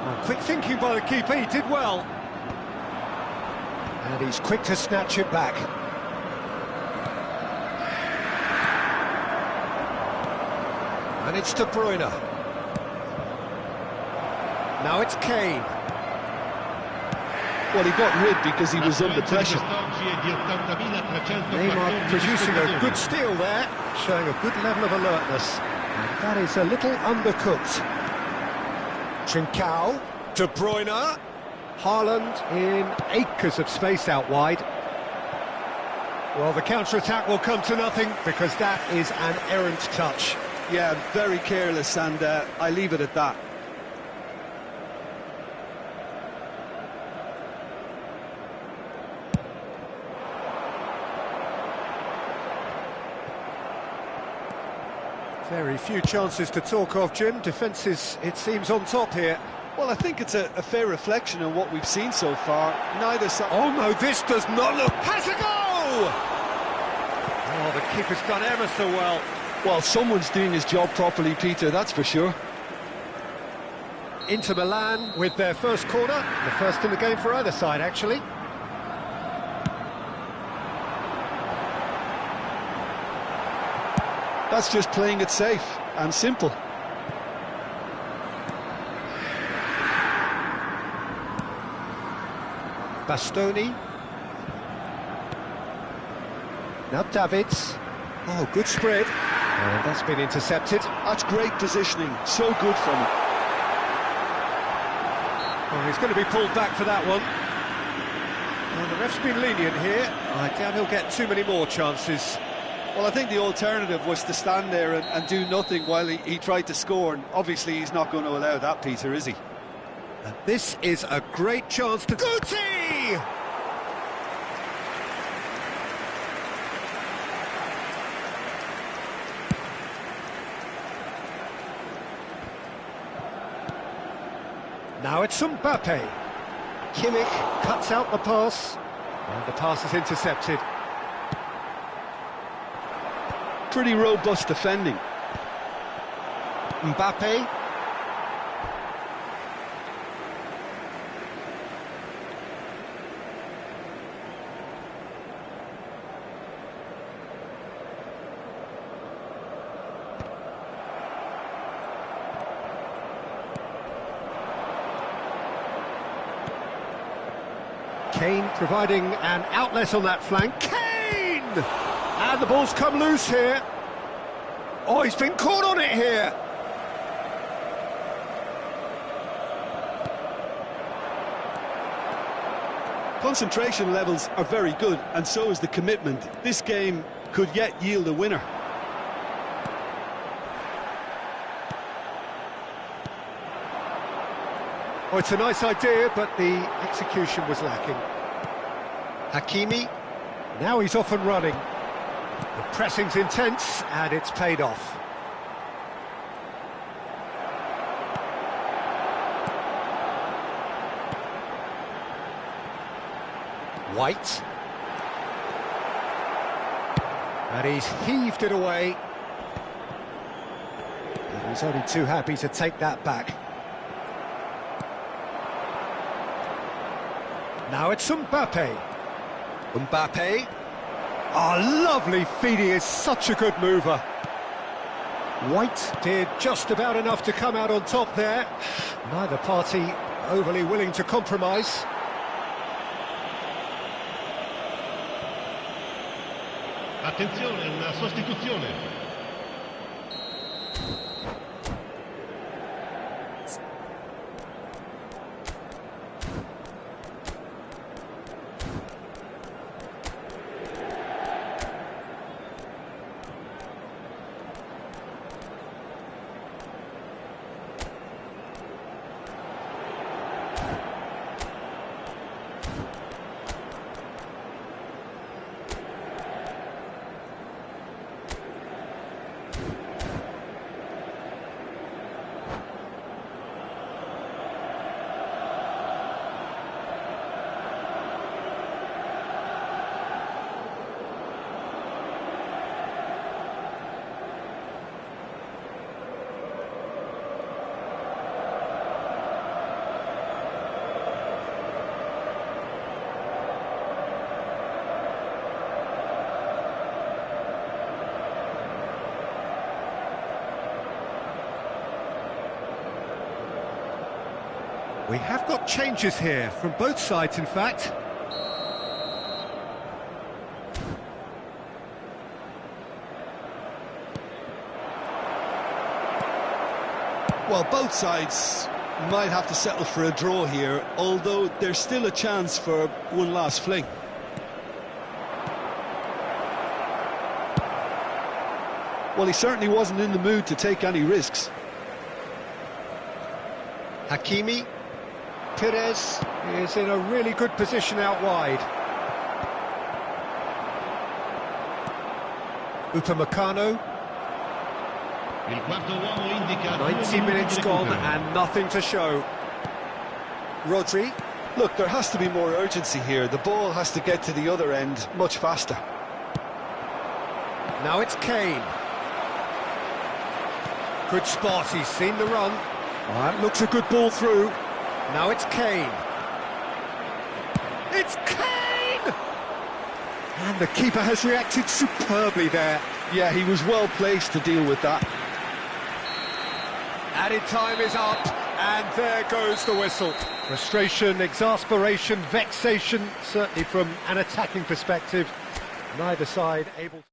Oh, quick thinking by the keeper, he did well. And he's quick to snatch it back. And it's De Bruyne. Now it's Kane. Well, he got rid because he was under pressure. Neymar producing a good steal there, showing a good level of alertness. And that is a little undercooked. Trincao, De Bruyne, Haaland in acres of space out wide. Well, the counter-attack will come to nothing because that is an errant touch. Yeah, very careless, and I leave it at that. Very few chances to talk of, Jim. Defence is, it seems, on top here. Well, I think it's a fair reflection on what we've seen so far. Neither side... Oh no, this does not look... Has a goal! Oh, the keeper's done ever so well. Well, someone's doing his job properly, Peter, that's for sure. Inter Milan with their first corner. The first in the game for either side, actually. That's just playing it safe and simple. Bastoni. Now Davids. Oh, good spread. And that's been intercepted. That's great positioning, so good from him. Oh, he's going to be pulled back for that one. Well, the ref's been lenient here. I doubt he'll get too many more chances. Well, I think the alternative was to stand there and do nothing while he tried to score, and obviously he's not going to allow that, Peter, is he? And this is a great chance to... Guti! Now it's Mbappe. Kimmich cuts out the pass, and the pass is intercepted. Pretty robust defending. Mbappe. Kane providing an outlet on that flank. Kane! And the ball's come loose here. Oh, he's been caught on it here. Concentration levels are very good, and so is the commitment. This game could yet yield a winner. Oh, it's a nice idea, but the execution was lacking. Hakimi, now he's off and running. The pressing's intense, and it's paid off. White. And he's heaved it away. And he's only too happy to take that back. Now it's Mbappe. Mbappe. Oh, lovely feed, he is such a good mover. White did just about enough to come out on top there. Neither party overly willing to compromise. Attenzione, una sostituzione. We have got changes here, from both sides in fact. Well, both sides might have to settle for a draw here, although there's still a chance for one last fling. Well, he certainly wasn't in the mood to take any risks. Hakimi. Perez is in a really good position out wide. Upamecano. Il quarto uomo indica 90 minutes gone and nothing to show. Rodri. Look, there has to be more urgency here. The ball has to get to the other end much faster. Now it's Kane. Good spot, he's seen the run. Oh, that looks a good ball through. Now it's Kane. It's Kane! And the keeper has reacted superbly there. Yeah, he was well placed to deal with that. Added time is up, and there goes the whistle. Frustration, exasperation, vexation, certainly from an attacking perspective. Neither side able to...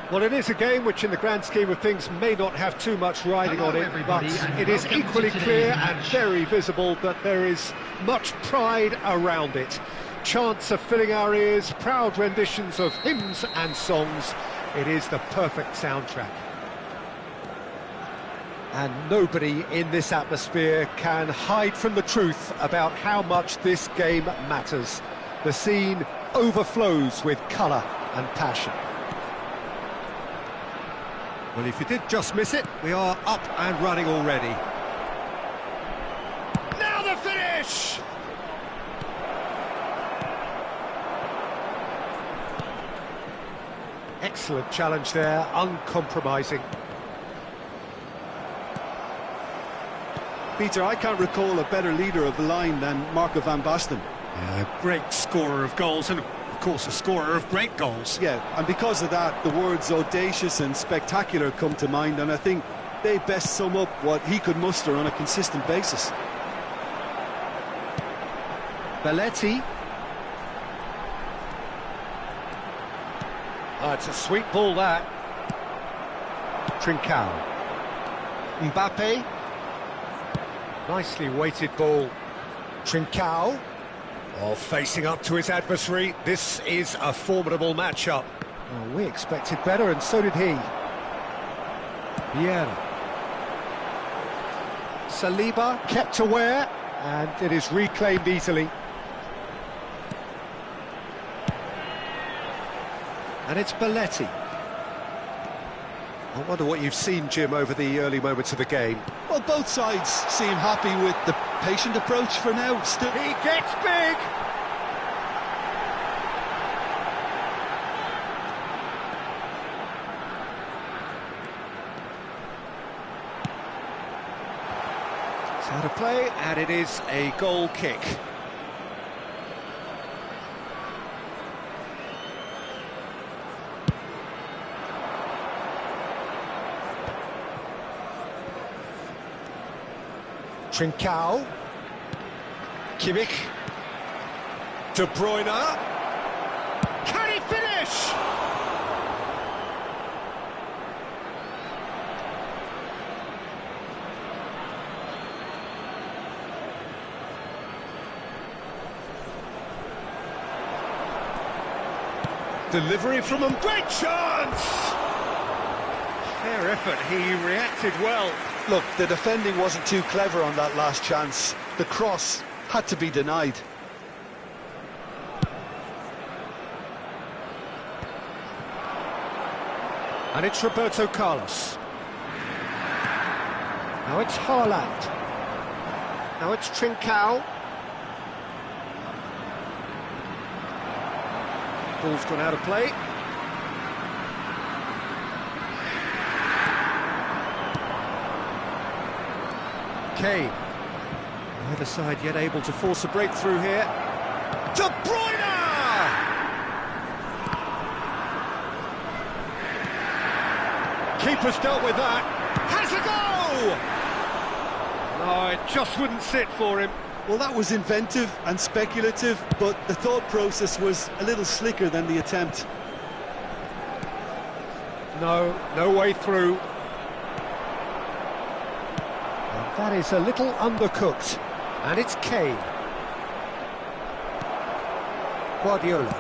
Well, it is a game which in the grand scheme of things may not have too much riding on it, but it is equally clear and very visible that there is much pride around it. Chants are filling our ears, proud renditions of hymns and songs. It is the perfect soundtrack. And nobody in this atmosphere can hide from the truth about how much this game matters. The scene overflows with colour and passion. Well, if you did just miss it, we are up and running already. Now the finish! Excellent challenge there, uncompromising. Peter, I can't recall a better leader of the line than Marco van Basten. Yeah, great scorer of goals and, of course, a scorer of great goals. Yeah, and because of that, the words audacious and spectacular come to mind, and I think they best sum up what he could muster on a consistent basis. Belletti. Oh, it's a sweet ball, that. Trincao. Mbappe. Nicely weighted ball. Trincao. Oh, facing up to his adversary. This is a formidable matchup. Oh, we expected better, and so did he. Vieira. Saliba kept aware, and it is reclaimed easily. And it's Belletti. I wonder what you've seen, Jim, over the early moments of the game. Well, both sides seem happy with the patient approach for now. Still, He gets big! It's out of play, and it is a goal kick. Trincao. Kimmich. De Bruyne. Can he finish? Delivery from him. Great chance! Fair effort. He reacted well. look, the defending wasn't too clever on that last chance. The cross had to be denied. And it's Roberto Carlos. Now it's Haaland. Now it's Trincao. Ball's gone out of play. Kane. Neither side yet able to force a breakthrough here. De Bruyne! Keeper's dealt with that. Has a go! No, it just wouldn't sit for him. Well, that was inventive and speculative, but the thought process was a little slicker than the attempt. No way through. And that is a little undercooked. And it's Kane. Guardiola.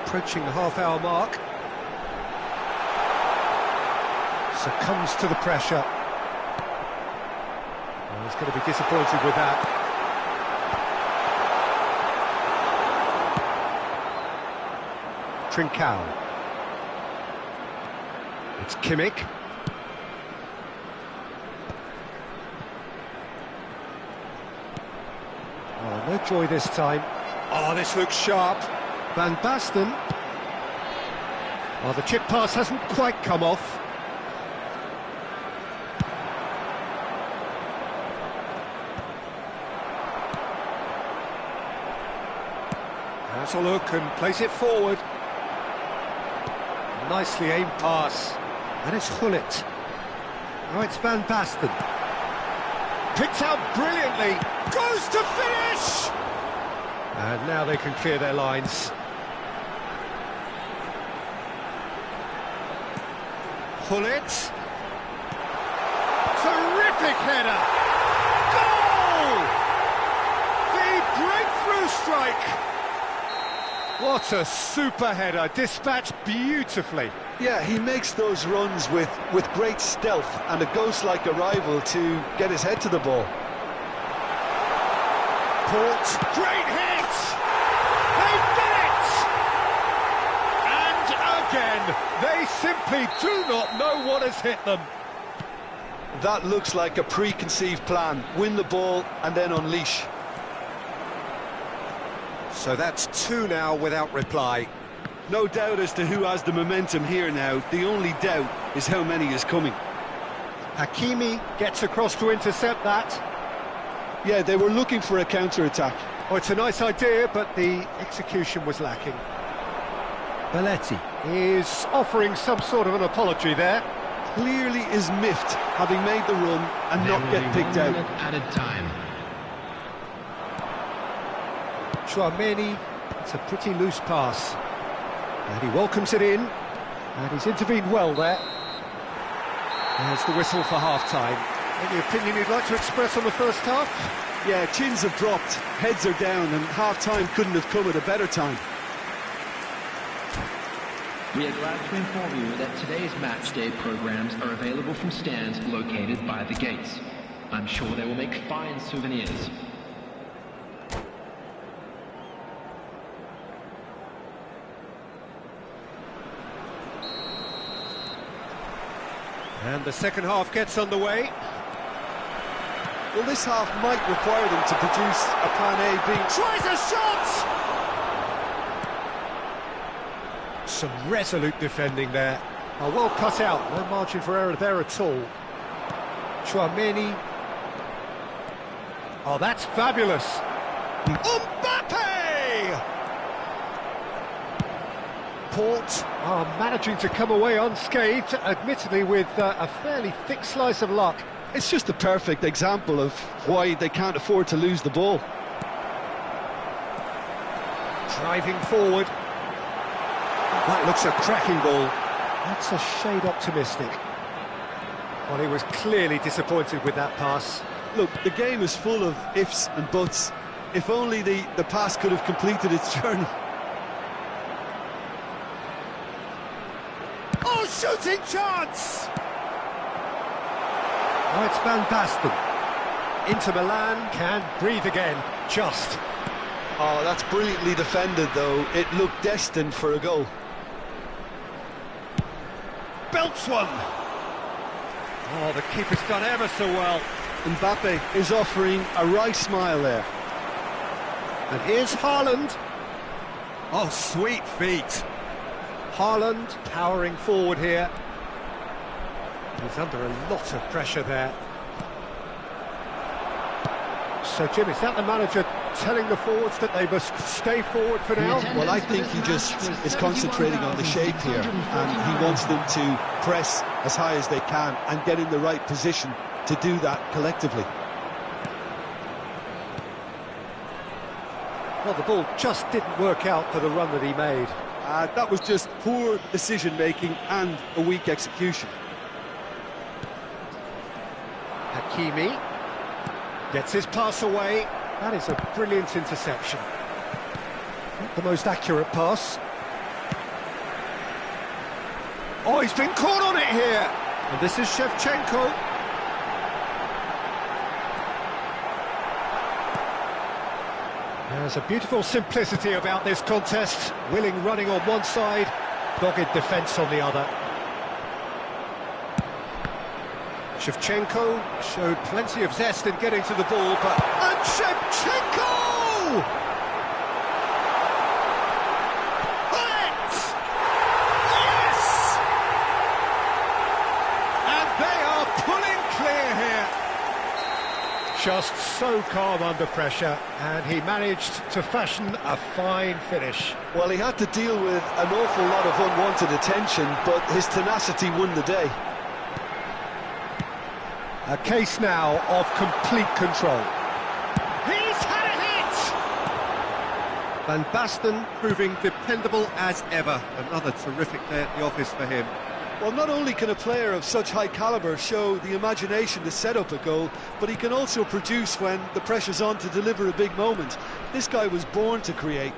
Approaching the half-hour mark. Succumbs to the pressure. Well, he's going to be disappointed with that. Trincao. It's Kimmich. Oh, no joy this time. Oh, this looks sharp. Van Basten. Oh, the chip pass hasn't quite come off. Has a look and plays it forward. Nicely aimed pass. And it's Gullit. Now it's Van Basten. Picked out brilliantly. Goes to finish! And now they can clear their lines. pull it. Terrific header! Goal! The breakthrough strike! What a super header, dispatched beautifully. Yeah, he makes those runs with great stealth and a ghost-like arrival to get his head to the ball. Port, great hit! They've done it! And again, they simply do not know what has hit them. That looks like a preconceived plan. Win the ball and then unleash. So that's 2 now without reply. No doubt as to who has the momentum here now. The only doubt is how many is coming. Hakimi gets across to intercept that. Yeah, they were looking for a counter-attack. Oh, it's a nice idea, but the execution was lacking. Belletti is offering some sort of an apology there. Clearly is miffed, having made the run and not get picked out. Added time. Chouameni, it's a pretty loose pass. And he welcomes it in, and he's intervened well there. There's the whistle for half-time. Any opinion you'd like to express on the first half? Yeah, chins have dropped, heads are down, and half-time couldn't have come at a better time. We are glad to inform you that today's match day programs are available from stands located by the gates. I'm sure they will make fine souvenirs. And the second half gets underway. Well, this half might require them to produce a plan A, B. Tries a shot! Some resolute defending there. Oh, well cut out, no margin for error there at all. Chouameni. Oh, that's fabulous. Mbappe! Port are managing to come away unscathed, admittedly with a fairly thick slice of luck. It's just a perfect example of why they can't afford to lose the ball. Driving forward. That looks a cracking ball. That's a shade optimistic. Well, he was clearly disappointed with that pass. Look, the game is full of ifs and buts. If only the pass could have completed its journey. Oh, shooting chance! Oh, it's Van Basten. Inter Milan can breathe again, just. Oh, that's brilliantly defended, though. It looked destined for a goal. Belts one! Oh, the keeper's done ever so well. Mbappe is offering a right smile there. And here's Haaland. Oh, sweet feet. Haaland powering forward here. He's under a lot of pressure there. So, Jim, is that the manager telling the forwards that they must stay forward for now? Well, I think he just is concentrating on the shape here, and he wants them to press as high as they can and get in the right position to do that collectively. Well, the ball just didn't work out for the run that he made. That was just poor decision-making and a weak execution. Hakimi gets his pass away. That is a brilliant interception. Not the most accurate pass. Oh, he's been caught on it here. And this is Shevchenko. There's a beautiful simplicity about this contest. Willing running on one side, dogged defence on the other. Shevchenko showed plenty of zest in getting to the ball, but... And Shevchenko! Hit! Yes! And they are pulling clear here. Just so calm under pressure, and he managed to fashion a fine finish. Well, he had to deal with an awful lot of unwanted attention, but his tenacity won the day. A case now of complete control. He's had a hit! Van Basten proving dependable as ever. Another terrific day at the office for him. Well, not only can a player of such high calibre show the imagination to set up a goal, but he can also produce when the pressure's on to deliver a big moment. This guy was born to create.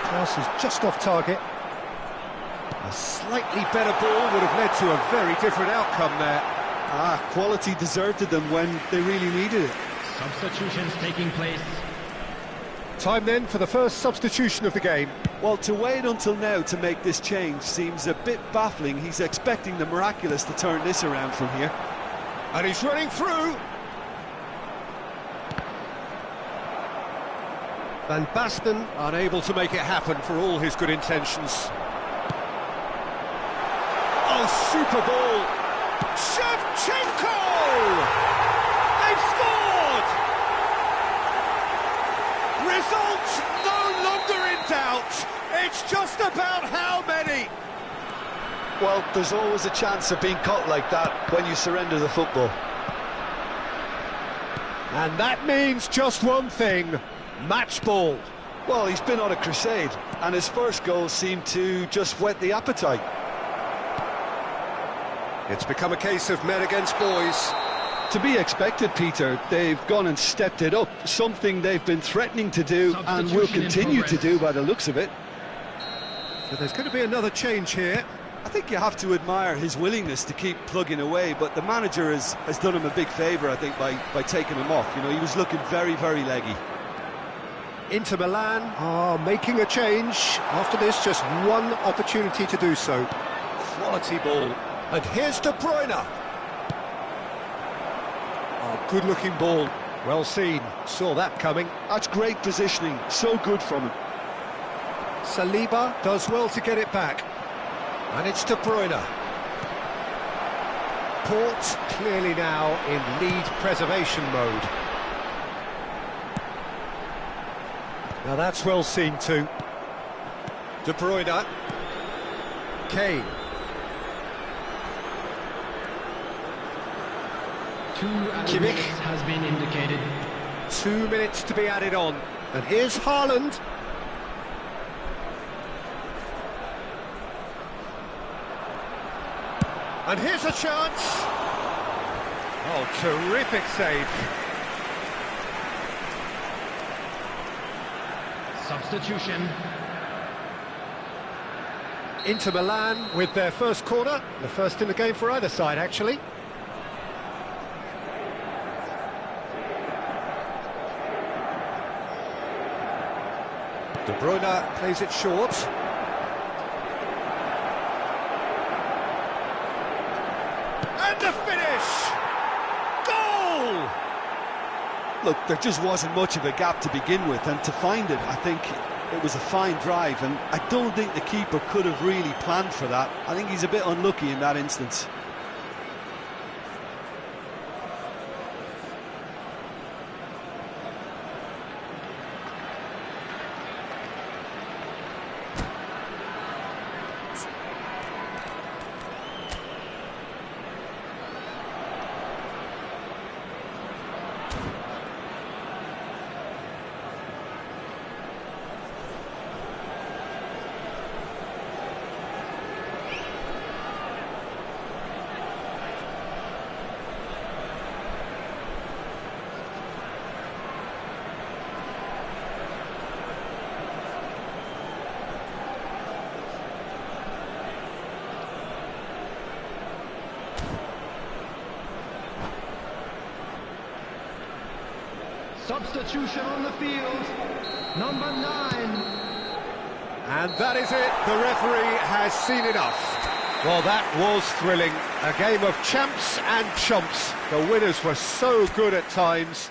Pass is just off target. A slightly better ball would have led to a very different outcome there. Quality deserted them when they really needed it. Substitutions taking place. Time then for the first substitution of the game. Well, to wait until now to make this change seems a bit baffling. He's expecting the miraculous to turn this around from here. And he's running through. Van Basten unable to make it happen for all his good intentions. Oh, super ball! Shevchenko! They've scored! Result no longer in doubt. It's just about how many. Well, there's always a chance of being caught like that when you surrender the football. And that means just one thing. Match ball. Well, he's been on a crusade, and his first goal seemed to just whet the appetite. It's become a case of men against boys. To be expected, Peter. They've gone and stepped it up, something they've been threatening to do and will continue to do by the looks of it. So there's going to be another change here. I think you have to admire his willingness to keep plugging away, but the manager has done him a big favour, I think, by taking him off. You know, he was looking very, very leggy. Inter Milan are making a change. After this, just one opportunity to do so. Quality ball. And here's De Bruyne. Oh, good-looking ball. Well seen. Saw that coming. That's great positioning. So good from him. Saliba does well to get it back. And it's De Bruyne. Port clearly now in lead preservation mode. Now that's well seen too. De Bruyne. Kane. Kimmich has been indicated. 2 minutes to be added on. And here's Haaland. And here's a chance. Oh, terrific save. Substitution. Inter Milan with their first corner. The first in the game for either side, actually. De Bruyne plays it short. And the finish! Goal! Look, there just wasn't much of a gap to begin with, and to find it, I think it was a fine drive, and I don't think the keeper could have really planned for that. I think he's a bit unlucky in that instance. Substitution on the field, number 9. And that is it, the referee has seen enough. Well, that was thrilling. A game of champs and chumps. The winners were so good at times.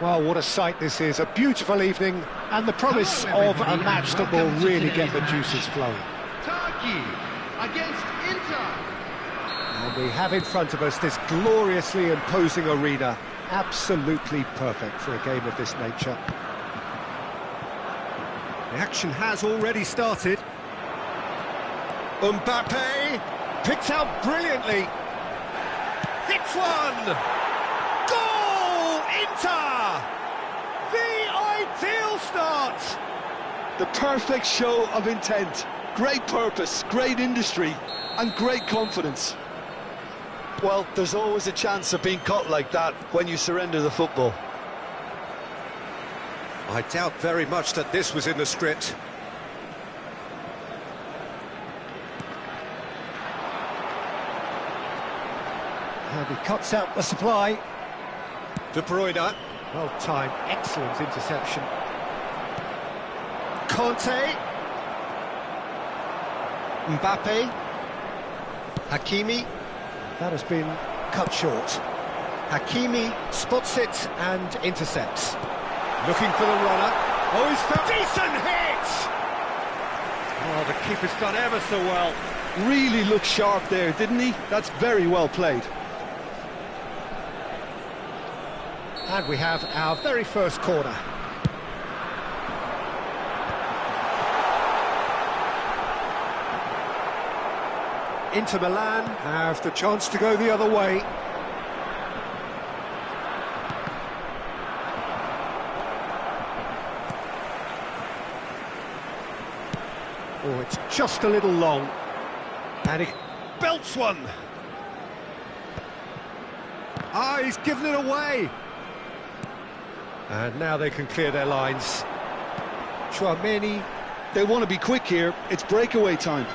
Well, what a sight this is, a beautiful evening, and the promise of a match that will really get the juices flowing. Turkey against Inter. And we have in front of us this gloriously imposing arena, absolutely perfect for a game of this nature. The action has already started. Mbappe picked out brilliantly. Hits one! Goal! Inter! The ideal start! The perfect show of intent. Great purpose, great industry, and great confidence. Well, there's always a chance of being caught like that when you surrender the football. I doubt very much that this was in the script. And he cuts out the supply. De Bruyne. Well timed, excellent interception. Conte. Mbappe. Hakimi. That has been cut short. Hakimi spots it and intercepts. Looking for the runner. Oh, he's found... Decent hit! Oh, the keeper's done ever so well. Really looked sharp there, didn't he? That's very well played. And we have our very first corner. Inter Milan have the chance to go the other way. Oh, it's just a little long. And he belts one. Ah, he's given it away. And now they can clear their lines. Tchouaméni. They want to be quick here. It's breakaway time.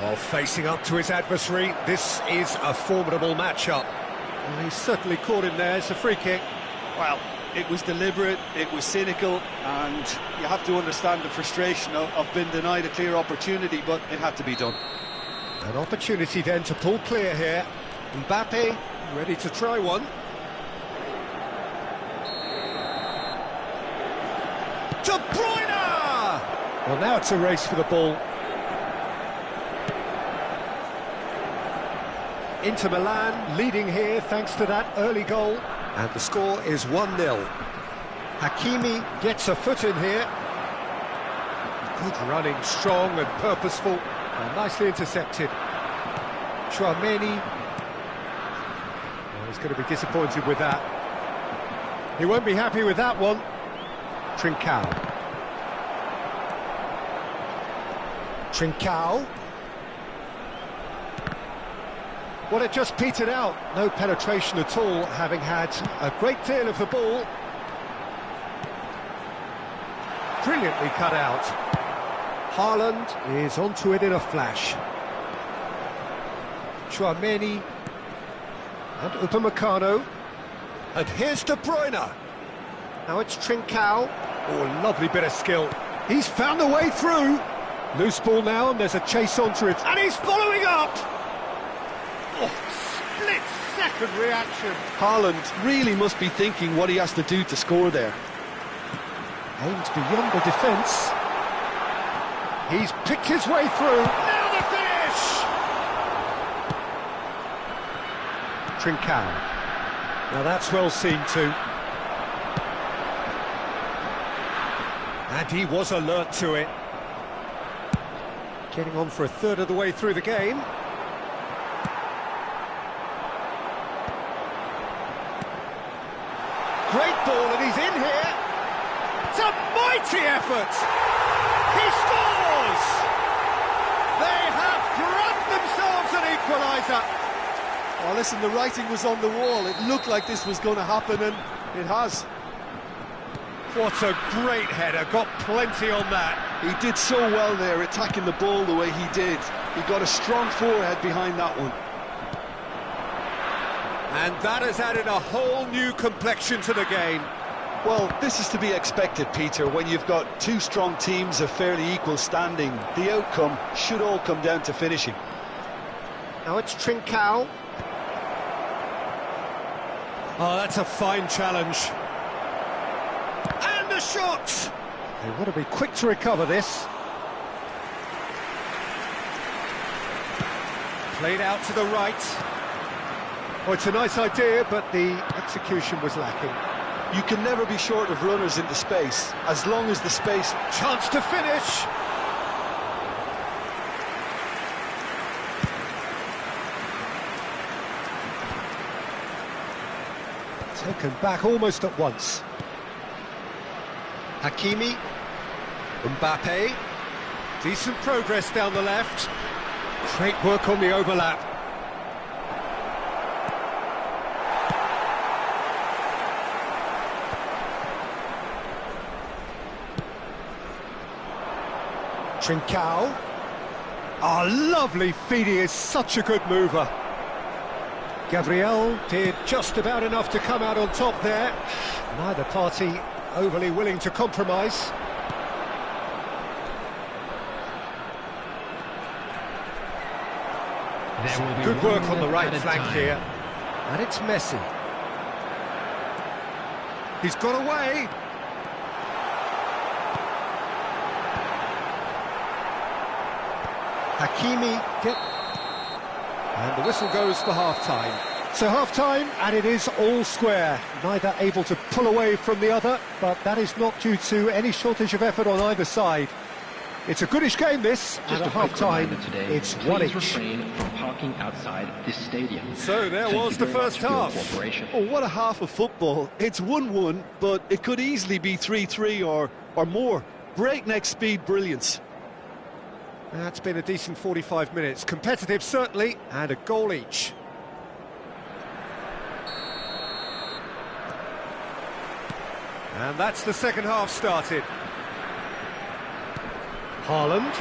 Oh, facing up to his adversary. This is a formidable matchup. Well, he's certainly caught him there. It's a free kick. Well, it was deliberate, it was cynical, and you have to understand the frustration of being denied a clear opportunity, but it had to be done. An opportunity then to pull clear here. Mbappe ready to try one. De Bruyne! Well, now it's a race for the ball. Inter Milan leading here thanks to that early goal. And the score is 1-0. Hakimi gets a foot in here. Good running, strong and purposeful. And nicely intercepted. Tchouaméni. Well, he's going to be disappointed with that. He won't be happy with that one. Trincao. Trincao. Well, it just petered out. No penetration at all, having had a great deal of the ball. Brilliantly cut out. Haaland is onto it in a flash. Tchouaméni and Upamecano. And here's De Bruyne. Now it's Trincao. Oh, lovely bit of skill. He's found a way through. Loose ball now, and there's a chase onto it. And he's following up. Oh, split-second reaction. Haaland really must be thinking what he has to do to score there. Aimed beyond the defence. He's picked his way through. Now the finish! Trincao. Now that's well seen too. And he was alert to it. Getting on for a third of the way through the game. Great ball, and he's in here. It's a mighty effort. He scores! They have grabbed themselves an equaliser. Well, listen, the writing was on the wall. It looked like this was going to happen, and it has. What a great header, got plenty on that. He did so well there, attacking the ball the way he did. He got a strong forehead behind that one. And that has added a whole new complexion to the game. Well, this is to be expected, Peter. When you've got two strong teams of fairly equal standing, the outcome should all come down to finishing. Now it's Trincao. Oh, that's a fine challenge. And a shot! They want to be quick to recover this. Played out to the right. Oh, it's a nice idea, but the execution was lacking. You can never be short of runners into space, as long as the space... Chance to finish! Taken back almost at once. Hakimi. Mbappe. Decent progress down the left. Great work on the overlap. Trincao. Oh, lovely feed, he is such a good mover. Gabriel did just about enough to come out on top there. Neither party overly willing to compromise. Good work on the right flank here. And it's Messi. He's got away. Hakimi and the whistle goes for half-time. So half-time, and it is all square. Neither able to pull away from the other, but that is not due to any shortage of effort on either side. It's a goodish game, this, and at half-time, it's 1-1. Refrain from parking outside this stadium. So there was the first half. Oh, what a half of football. It's 1-1, but it could easily be 3-3 or more. Breakneck speed brilliance. That's been a decent 45 minutes. Competitive, certainly, and a goal each. And that's the second half started. Haaland,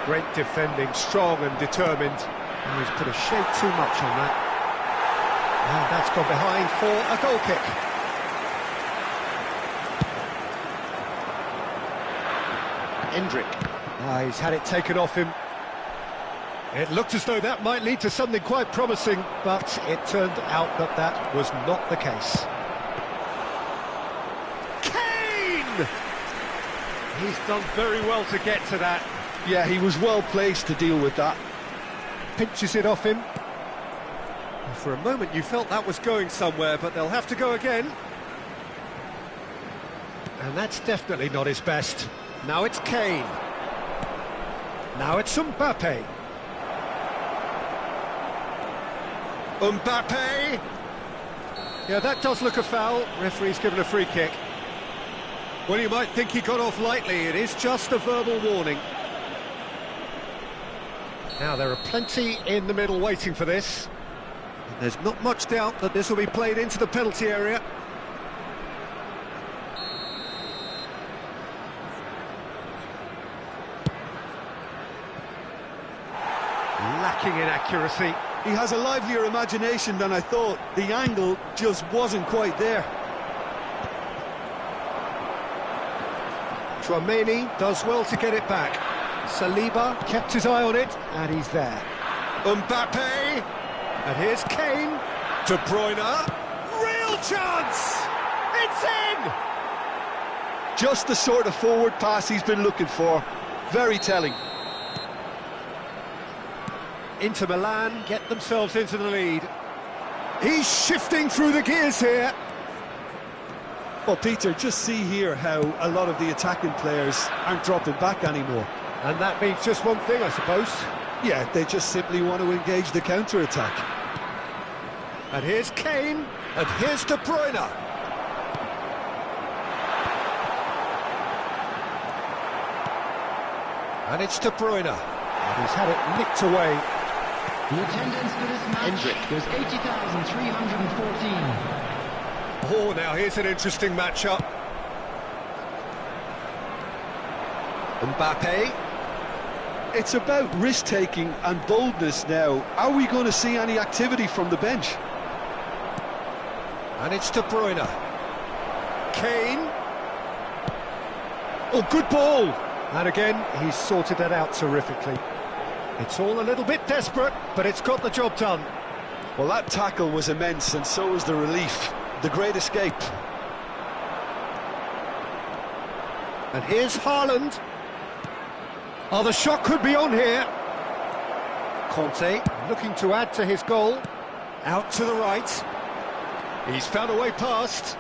great defending, strong and determined. And he's put a shade too much on that. And that's gone behind for a goal kick. Endrick. He's had it taken off him. It looked as though that might lead to something quite promising, but it turned out that that was not the case. Kane! He's done very well to get to that. Yeah, he was well placed to deal with that. Pinches it off him. For a moment you felt that was going somewhere, but they'll have to go again. And that's definitely not his best. Now it's Kane. Now it's Mbappe. Mbappe! Yeah, that does look a foul. Referee's given a free kick. Well, you might think he got off lightly. It is just a verbal warning. Now, there are plenty in the middle waiting for this. And there's not much doubt that this will be played into the penalty area. Lacking in accuracy. He has a livelier imagination than I thought. The angle just wasn't quite there. Tchouaméni does well to get it back. Saliba kept his eye on it, and he's there. Mbappe! And here's Kane. De Bruyne. Real chance! It's in! Just the sort of forward pass he's been looking for. Very telling. Inter Milan get themselves into the lead. He's shifting through the gears here. Well, Peter, just see here how a lot of the attacking players aren't dropping back anymore. And that means just one thing, I suppose. Yeah, they just simply want to engage the counter-attack. And here's Kane, and here's De Bruyne. And it's De Bruyne. And he's had it nicked away. The attendance for this match was 80,314. Oh, now here's an interesting matchup. Mbappe. It's about risk-taking and boldness now. Are we going to see any activity from the bench? And it's De Bruyne. Kane. Oh, good ball. And again, he's sorted that out terrifically. It's all a little bit desperate, but it's got the job done. Well, that tackle was immense, and so was the relief. the great escape. And here's Haaland. Oh, the shot could be on here. Conte looking to add to his goal. Out to the right. He's found a way past.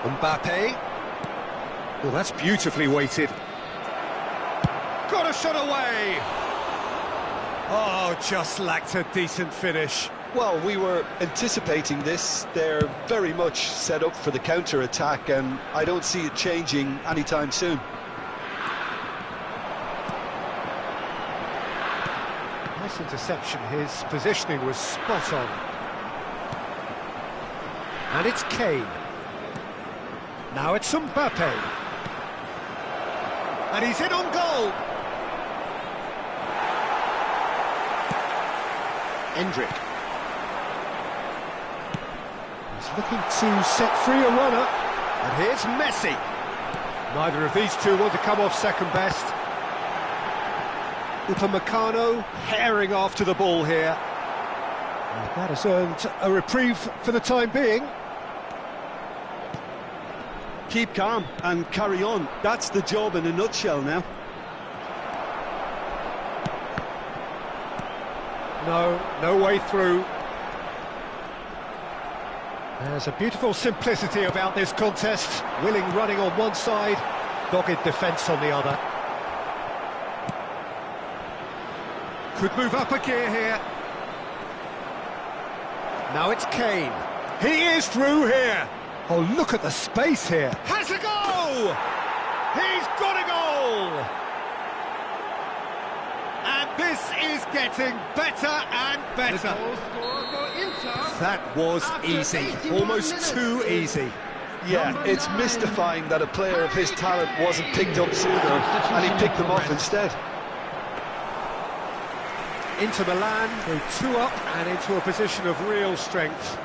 Mbappe. Oh, that's beautifully weighted. Got a shot away. Oh, just lacked a decent finish. Well, we were anticipating this. They're very much set up for the counter-attack, and I don't see it changing anytime soon. Nice interception. His positioning was spot on. And it's Kane. Now it's Mbappe. And he's in on goal. Endrick. He's looking to set free a runner. And here's Messi. Neither of these two want to come off second best. Upamecano herring after the ball here. And that has earned a reprieve for the time being. Keep calm and carry on. That's the job in a nutshell now. No way through. There's a beautiful simplicity about this contest. Willing running on one side, dogged defence on the other. Could move up a gear here. Now it's Kane. He is through here. Oh, look at the space here. Has a goal! He's got a goal! And this is getting better and better. That was easy, almost too easy. Yeah, it's mystifying that a player of his talent wasn't picked up sooner, and he picked them off instead. Inter Milan go 2 up and into a position of real strength.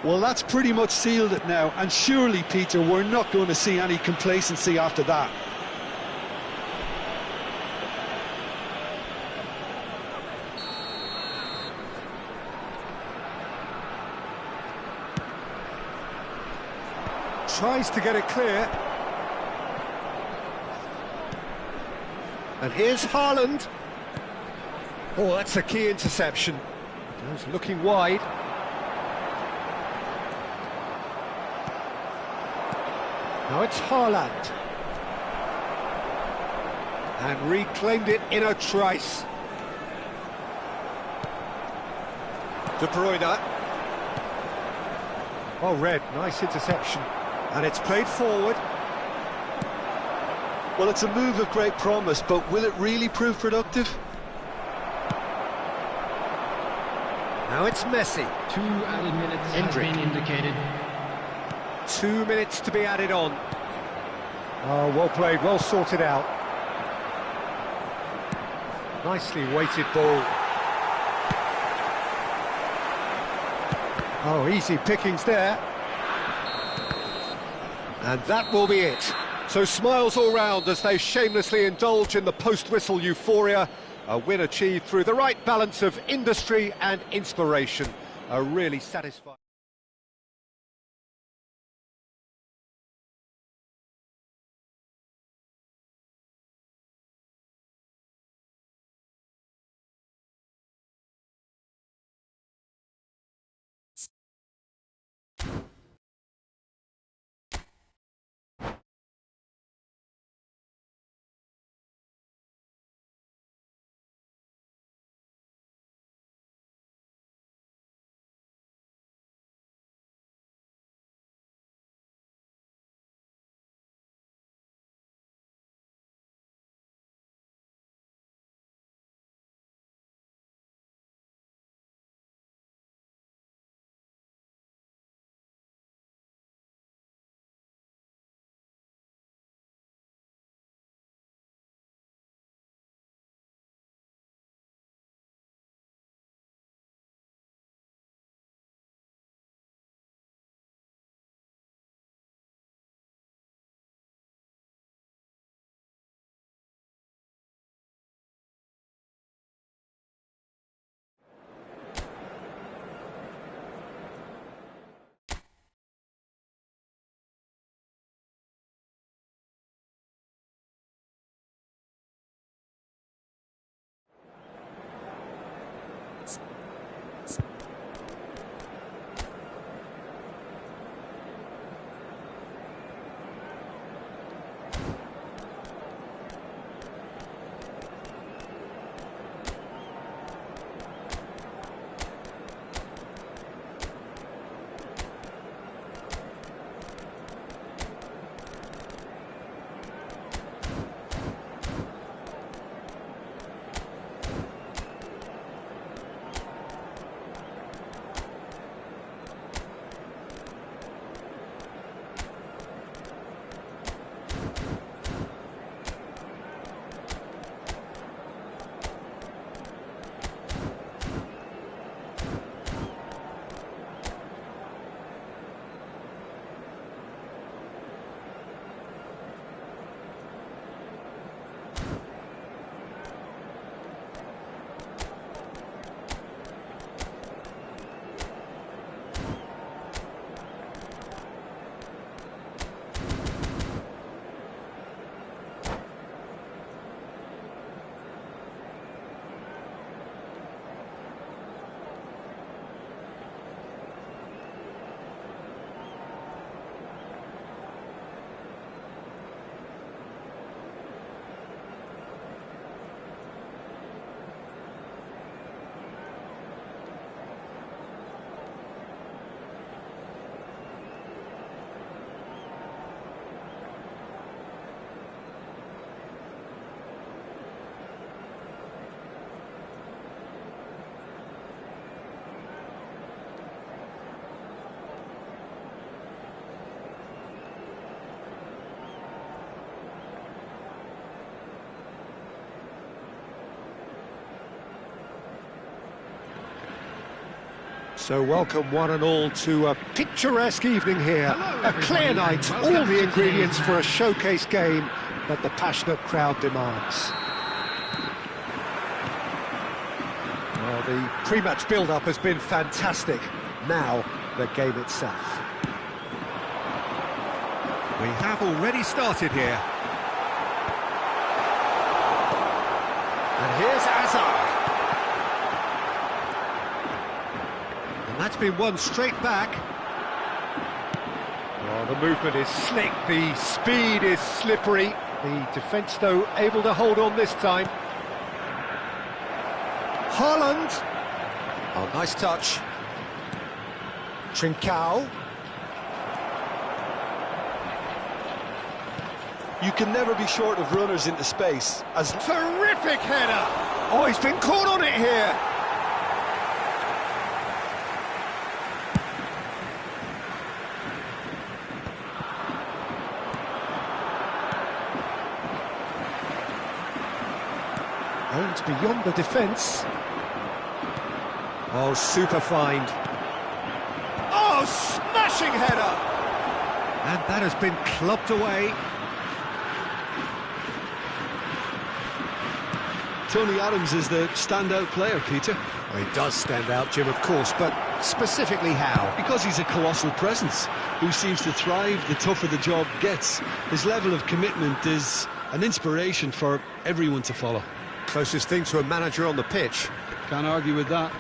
Well, that's pretty much sealed it now, and surely, Peter, we're not going to see any complacency after that. Tries to get it clear. And here's Haaland. Oh, that's a key interception. He's looking wide. Now it's Haaland. And reclaimed it in a trice. De Bruyne. Oh, Red, nice interception. And it's played forward. Well, it's a move of great promise, but will it really prove productive? Now it's Messi. 2 added minutes have been indicated. 2 minutes to be added on. Oh, well played, well sorted out. Nicely weighted ball. Oh, easy pickings there. And that will be it. So smiles all round as they shamelessly indulge in the post-whistle euphoria. A win achieved through the right balance of industry and inspiration. A really satisfying... So welcome one and all to a picturesque evening here. Hello, A clear night, Welcome all the to ingredients today's for a showcase game that the passionate crowd demands. Well, the pre-match build-up has been fantastic. Now, the game itself. We have already started here. And here's Hazard. And that's been won straight back. Well, the movement is slick, the speed is slippery. The defence, though, able to hold on this time. Haaland. Oh, nice touch. Trincao. You can never be short of runners into space. As Terrific header. Oh, he's been caught on it here. Aimed beyond the defence. Oh, super find. Oh, smashing header! And that has been clubbed away. Tony Adams is the standout player, Peter. Well, he does stand out, Jim, of course, but specifically how? Because he's a colossal presence who seems to thrive the tougher the job gets. His level of commitment is an inspiration for everyone to follow. Closest thing to a manager on the pitch. Can't argue with that.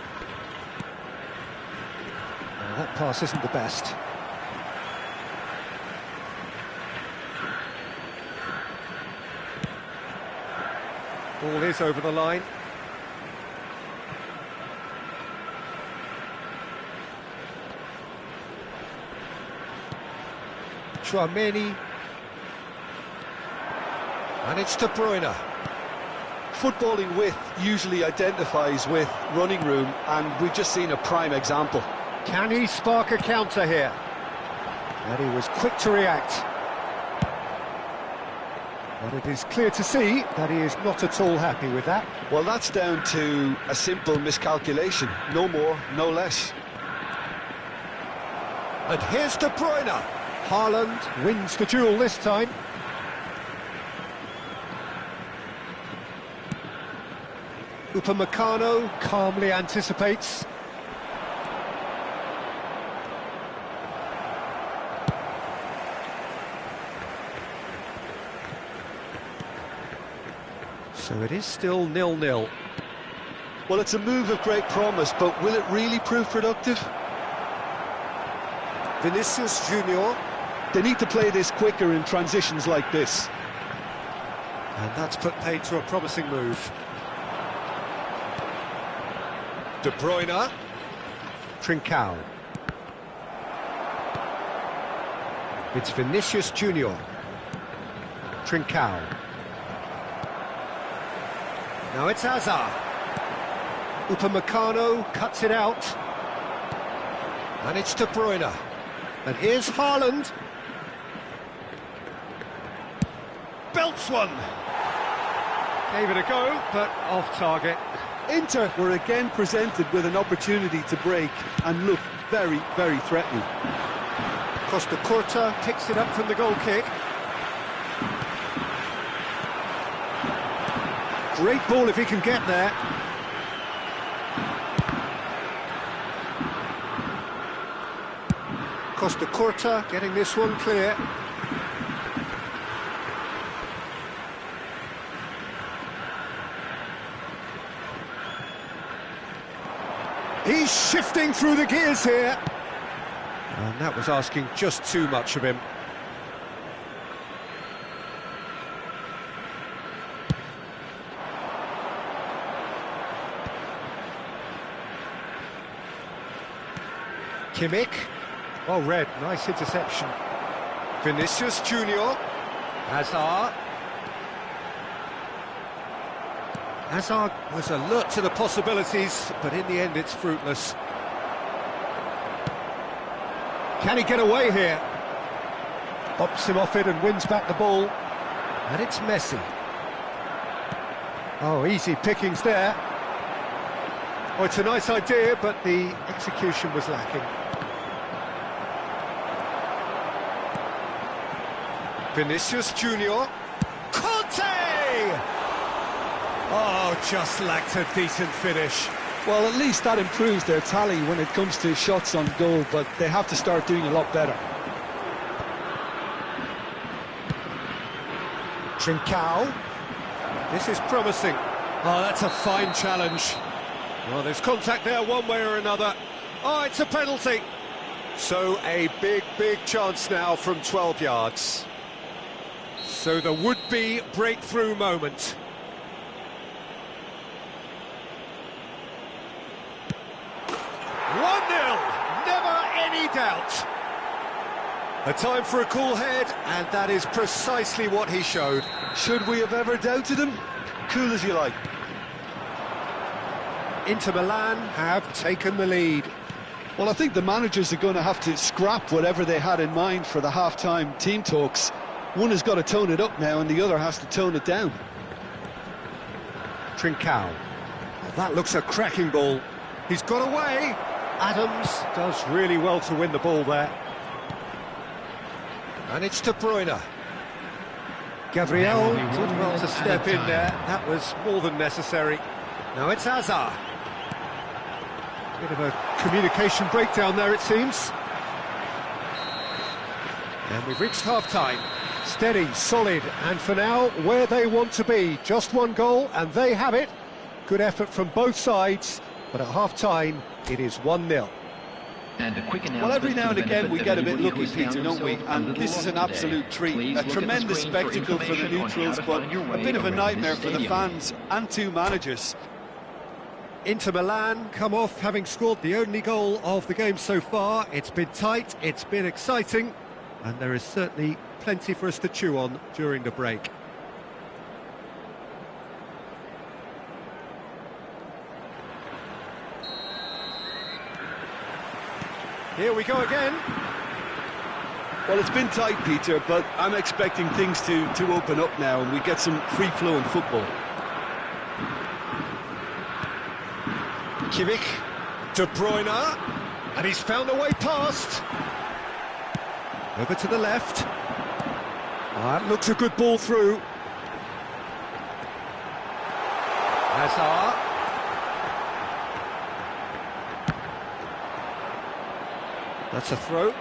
Well, that pass isn't the best. Ball is over the line. Chouameni. And it's De Bruyne. Footballing width usually identifies with running room, and we've just seen a prime example. Can he spark a counter here? And he was quick to react. But it is clear to see that he is not at all happy with that. Well, that's down to a simple miscalculation. No more, no less. And here's De Bruyne. Haaland wins the duel this time. Upamecano calmly anticipates. So it is still 0-0. Well, it's a move of great promise, but will it really prove productive? Vinicius Junior. They need to play this quicker in transitions like this. And that's put paid to a promising move. De Bruyne. Trincao. It's Vinicius Junior. Trincao. Now it's Hazard. Upamecano cuts it out. And it's De Bruyne. And here's Haaland. Belts one. Gave it a go, but off target. Inter were again presented with an opportunity to break and look very, very threatening. Costa Curta picks it up from the goal kick. Great ball if he can get there. Costa Curta getting this one clear. He's shifting through the gears here. And that was asking just too much of him. Kimmich. Well read, nice interception. Vinicius Junior. Hazard. Hazard was alert to the possibilities, but in the end it's fruitless. Can he get away here? Bops him off it and wins back the ball. And it's Messi. Oh, easy pickings there. Oh, it's a nice idea, but the execution was lacking. Vinicius Junior. Conte! Oh, just lacked a decent finish. Well, at least that improves their tally when it comes to shots on goal, but they have to start doing a lot better. Trincao. This is promising. Oh, that's a fine challenge. Well, there's contact there one way or another. Oh, it's a penalty. So a big chance now from 12 yards. So the would-be breakthrough moment. Never any doubt. A time for a cool head, and that is precisely what he showed. Should we have ever doubted him? Cool as you like. Inter Milan have taken the lead. Well, I think the managers are going to have to scrap whatever they had in mind for the half-time team talks. One has got to tone it up now, and the other has to tone it down. Trincao. Oh, that looks a cracking ball. He's got away. Adams does really well to win the ball there. And it's De Bruyne. Gabriel did well to step in there. That was more than necessary. Now it's Hazard. Bit of a communication breakdown there, it seems. And we've reached half-time. Steady, solid, and for now, where they want to be. Just one goal, and they have it. Good effort from both sides, but at half-time, it is 1-0. And a quick announcement. Well, every now and again we get a bit lucky, Peter, don't we? And this is an absolute treat. A tremendous spectacle for the neutrals, but a bit of a nightmare for the fans and two managers. Inter Milan come off having scored the only goal of the game so far. It's been tight, it's been exciting, and there is certainly plenty for us to chew on during the break. Here we go again. Well, it's been tight, Peter, but I'm expecting things to open up now and we get some free-flowing football. Kimmich, De Bruyne, and he's found a way past. Over to the left. That looks a good ball through. Hazard. That's a throw.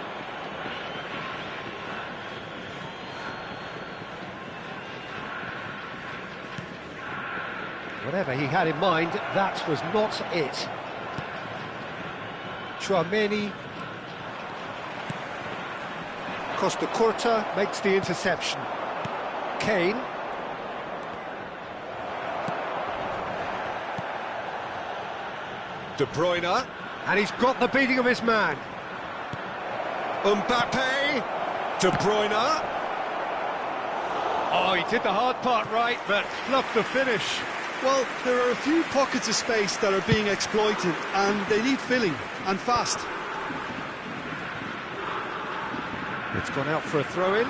Whatever he had in mind, that was not it. Chouameni. Costa Curta makes the interception. Kane. De Bruyne. And he's got the beating of his man. Mbappe. De Bruyne. Oh, he did the hard part right, but fluffed the finish. Well, there are a few pockets of space that are being exploited, and they need filling, and fast. It's gone out for a throw-in.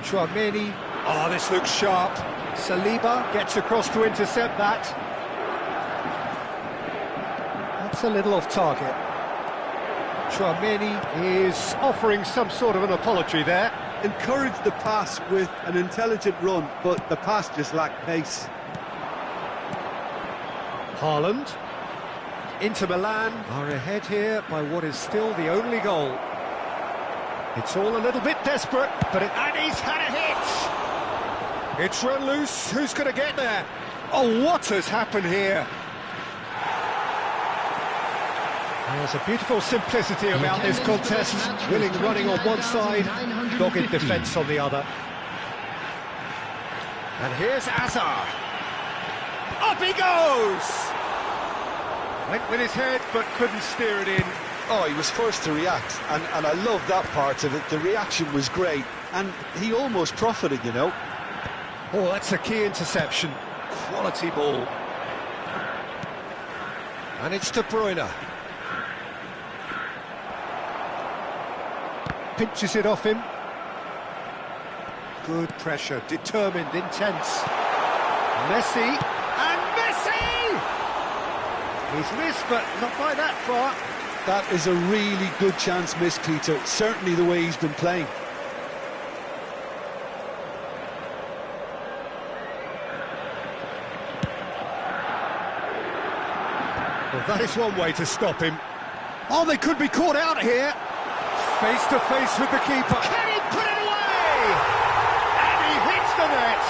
Chouameni. Oh, this looks sharp. Saliba gets across to intercept that. That's a little off target. Chouameni is offering some sort of an apology there. Encouraged the pass with an intelligent run, but the pass just lacked pace. Haaland. Inter Milan are ahead here by what is still the only goal. It's all a little bit desperate, but and he's had a hit! It's run loose, who's going to get there? Oh, what has happened here? There's a beautiful simplicity about this contest. Willing running on one side, dogged defence on the other. And here's Hazard. Up he goes! Went with his head, but couldn't steer it in. Oh, he was first to react, and I love that part of it. The reaction was great, and he almost profited, you know. Oh, that's a key interception. Quality ball. And it's De Bruyne. Pinches it off him. Good pressure, determined, intense. Messi, and Messi! He's missed, but not by that far. That is a really good chance missed, Peter. Certainly the way he's been playing. Well, that is one way to stop him. Oh, they could be caught out here. Face to face with the keeper. Can he put it away? And he hits the net.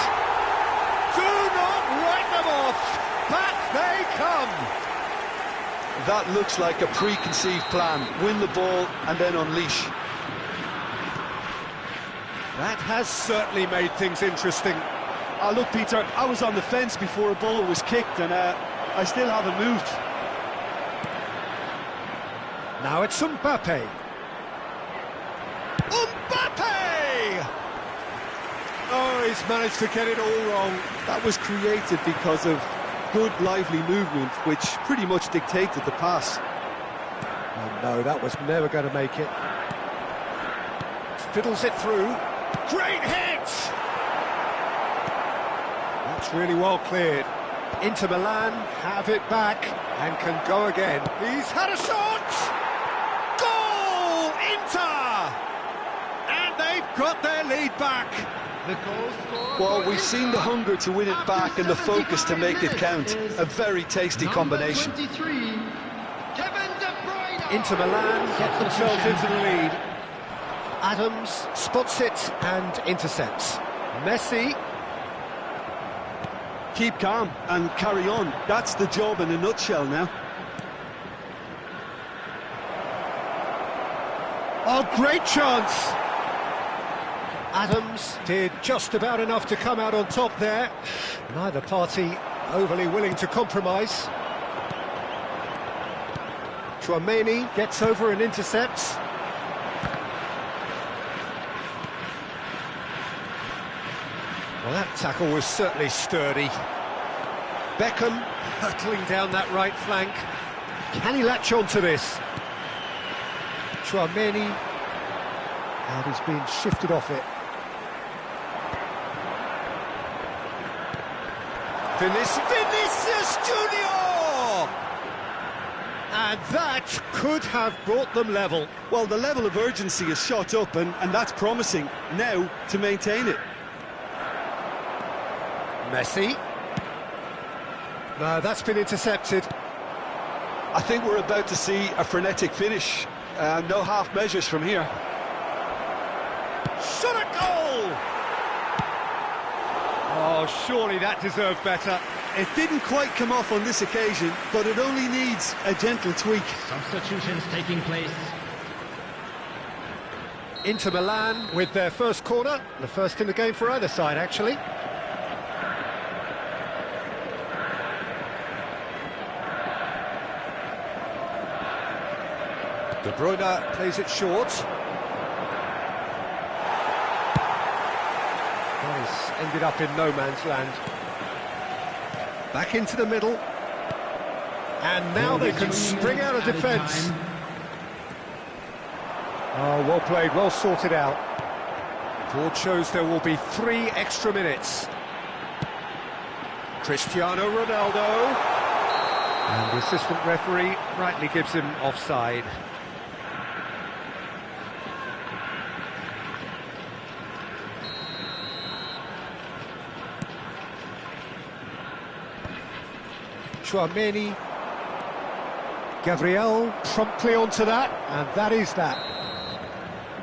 Do not write them off. Back they come. That looks like a preconceived plan. Win the ball and then unleash. That has certainly made things interesting. Look, Peter, I was on the fence before a ball was kicked, and I still haven't moved. Now it's Mbappe. Mbappe! Oh, he's managed to get it all wrong. That was created because of good, lively movement, which pretty much dictated the pass. Oh no, that was never going to make it. Fiddles it through. Great hit! That's really well cleared. Inter Milan have it back and can go again. He's had a shot! Goal! Inter! And they've got their lead back. Well, we've seen the hunger to win it back and the focus to make it count. A very tasty combination. Inter Milan get themselves into the lead. Adams spots it and intercepts. Messi. Keep calm and carry on. That's the job in a nutshell now. Oh, great chance! Adams did just about enough to come out on top there. Neither party overly willing to compromise. Tchouaméni gets over and intercepts. Well, that tackle was certainly sturdy. Beckham hurtling down that right flank. Can he latch on to this? Tchouaméni, and he's been shifted off it. Vinicius Junior! And that could have brought them level. Well, the level of urgency is shot up, and that's promising. Now to maintain it. Messi. No, that's been intercepted. I think we're about to see a frenetic finish. No half measures from here. Shot a goal! Oh, surely that deserved better. It didn't quite come off on this occasion, but it only needs a gentle tweak. Substitutions taking place. Inter Milan with their first corner, the first in the game for either side, actually. De Bruyne plays it short. That has ended up in no man's land. Back into the middle. And now they can spring out of defence. Oh, well played, well sorted out. Board shows there will be 3 extra minutes. Cristiano Ronaldo. And the assistant referee rightly gives him offside. Tchouaméni. Gabriel promptly onto that, and that is that.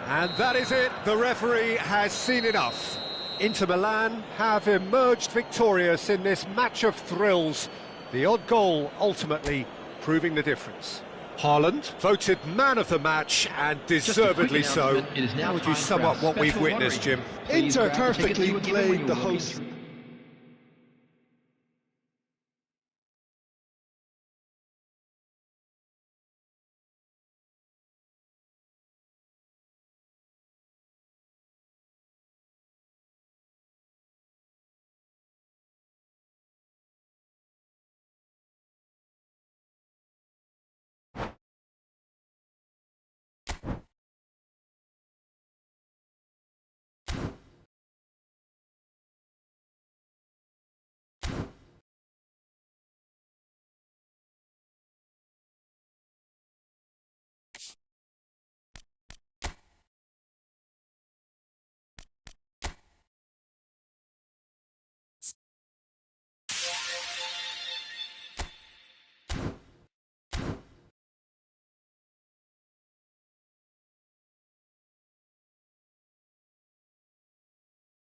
And that is it, the referee has seen enough. Inter Milan have emerged victorious in this match of thrills. The odd goal ultimately proving the difference. Haaland voted man of the match, and deservedly so. How would you sum up what we've witnessed, Jim? Inter perfectly played the host.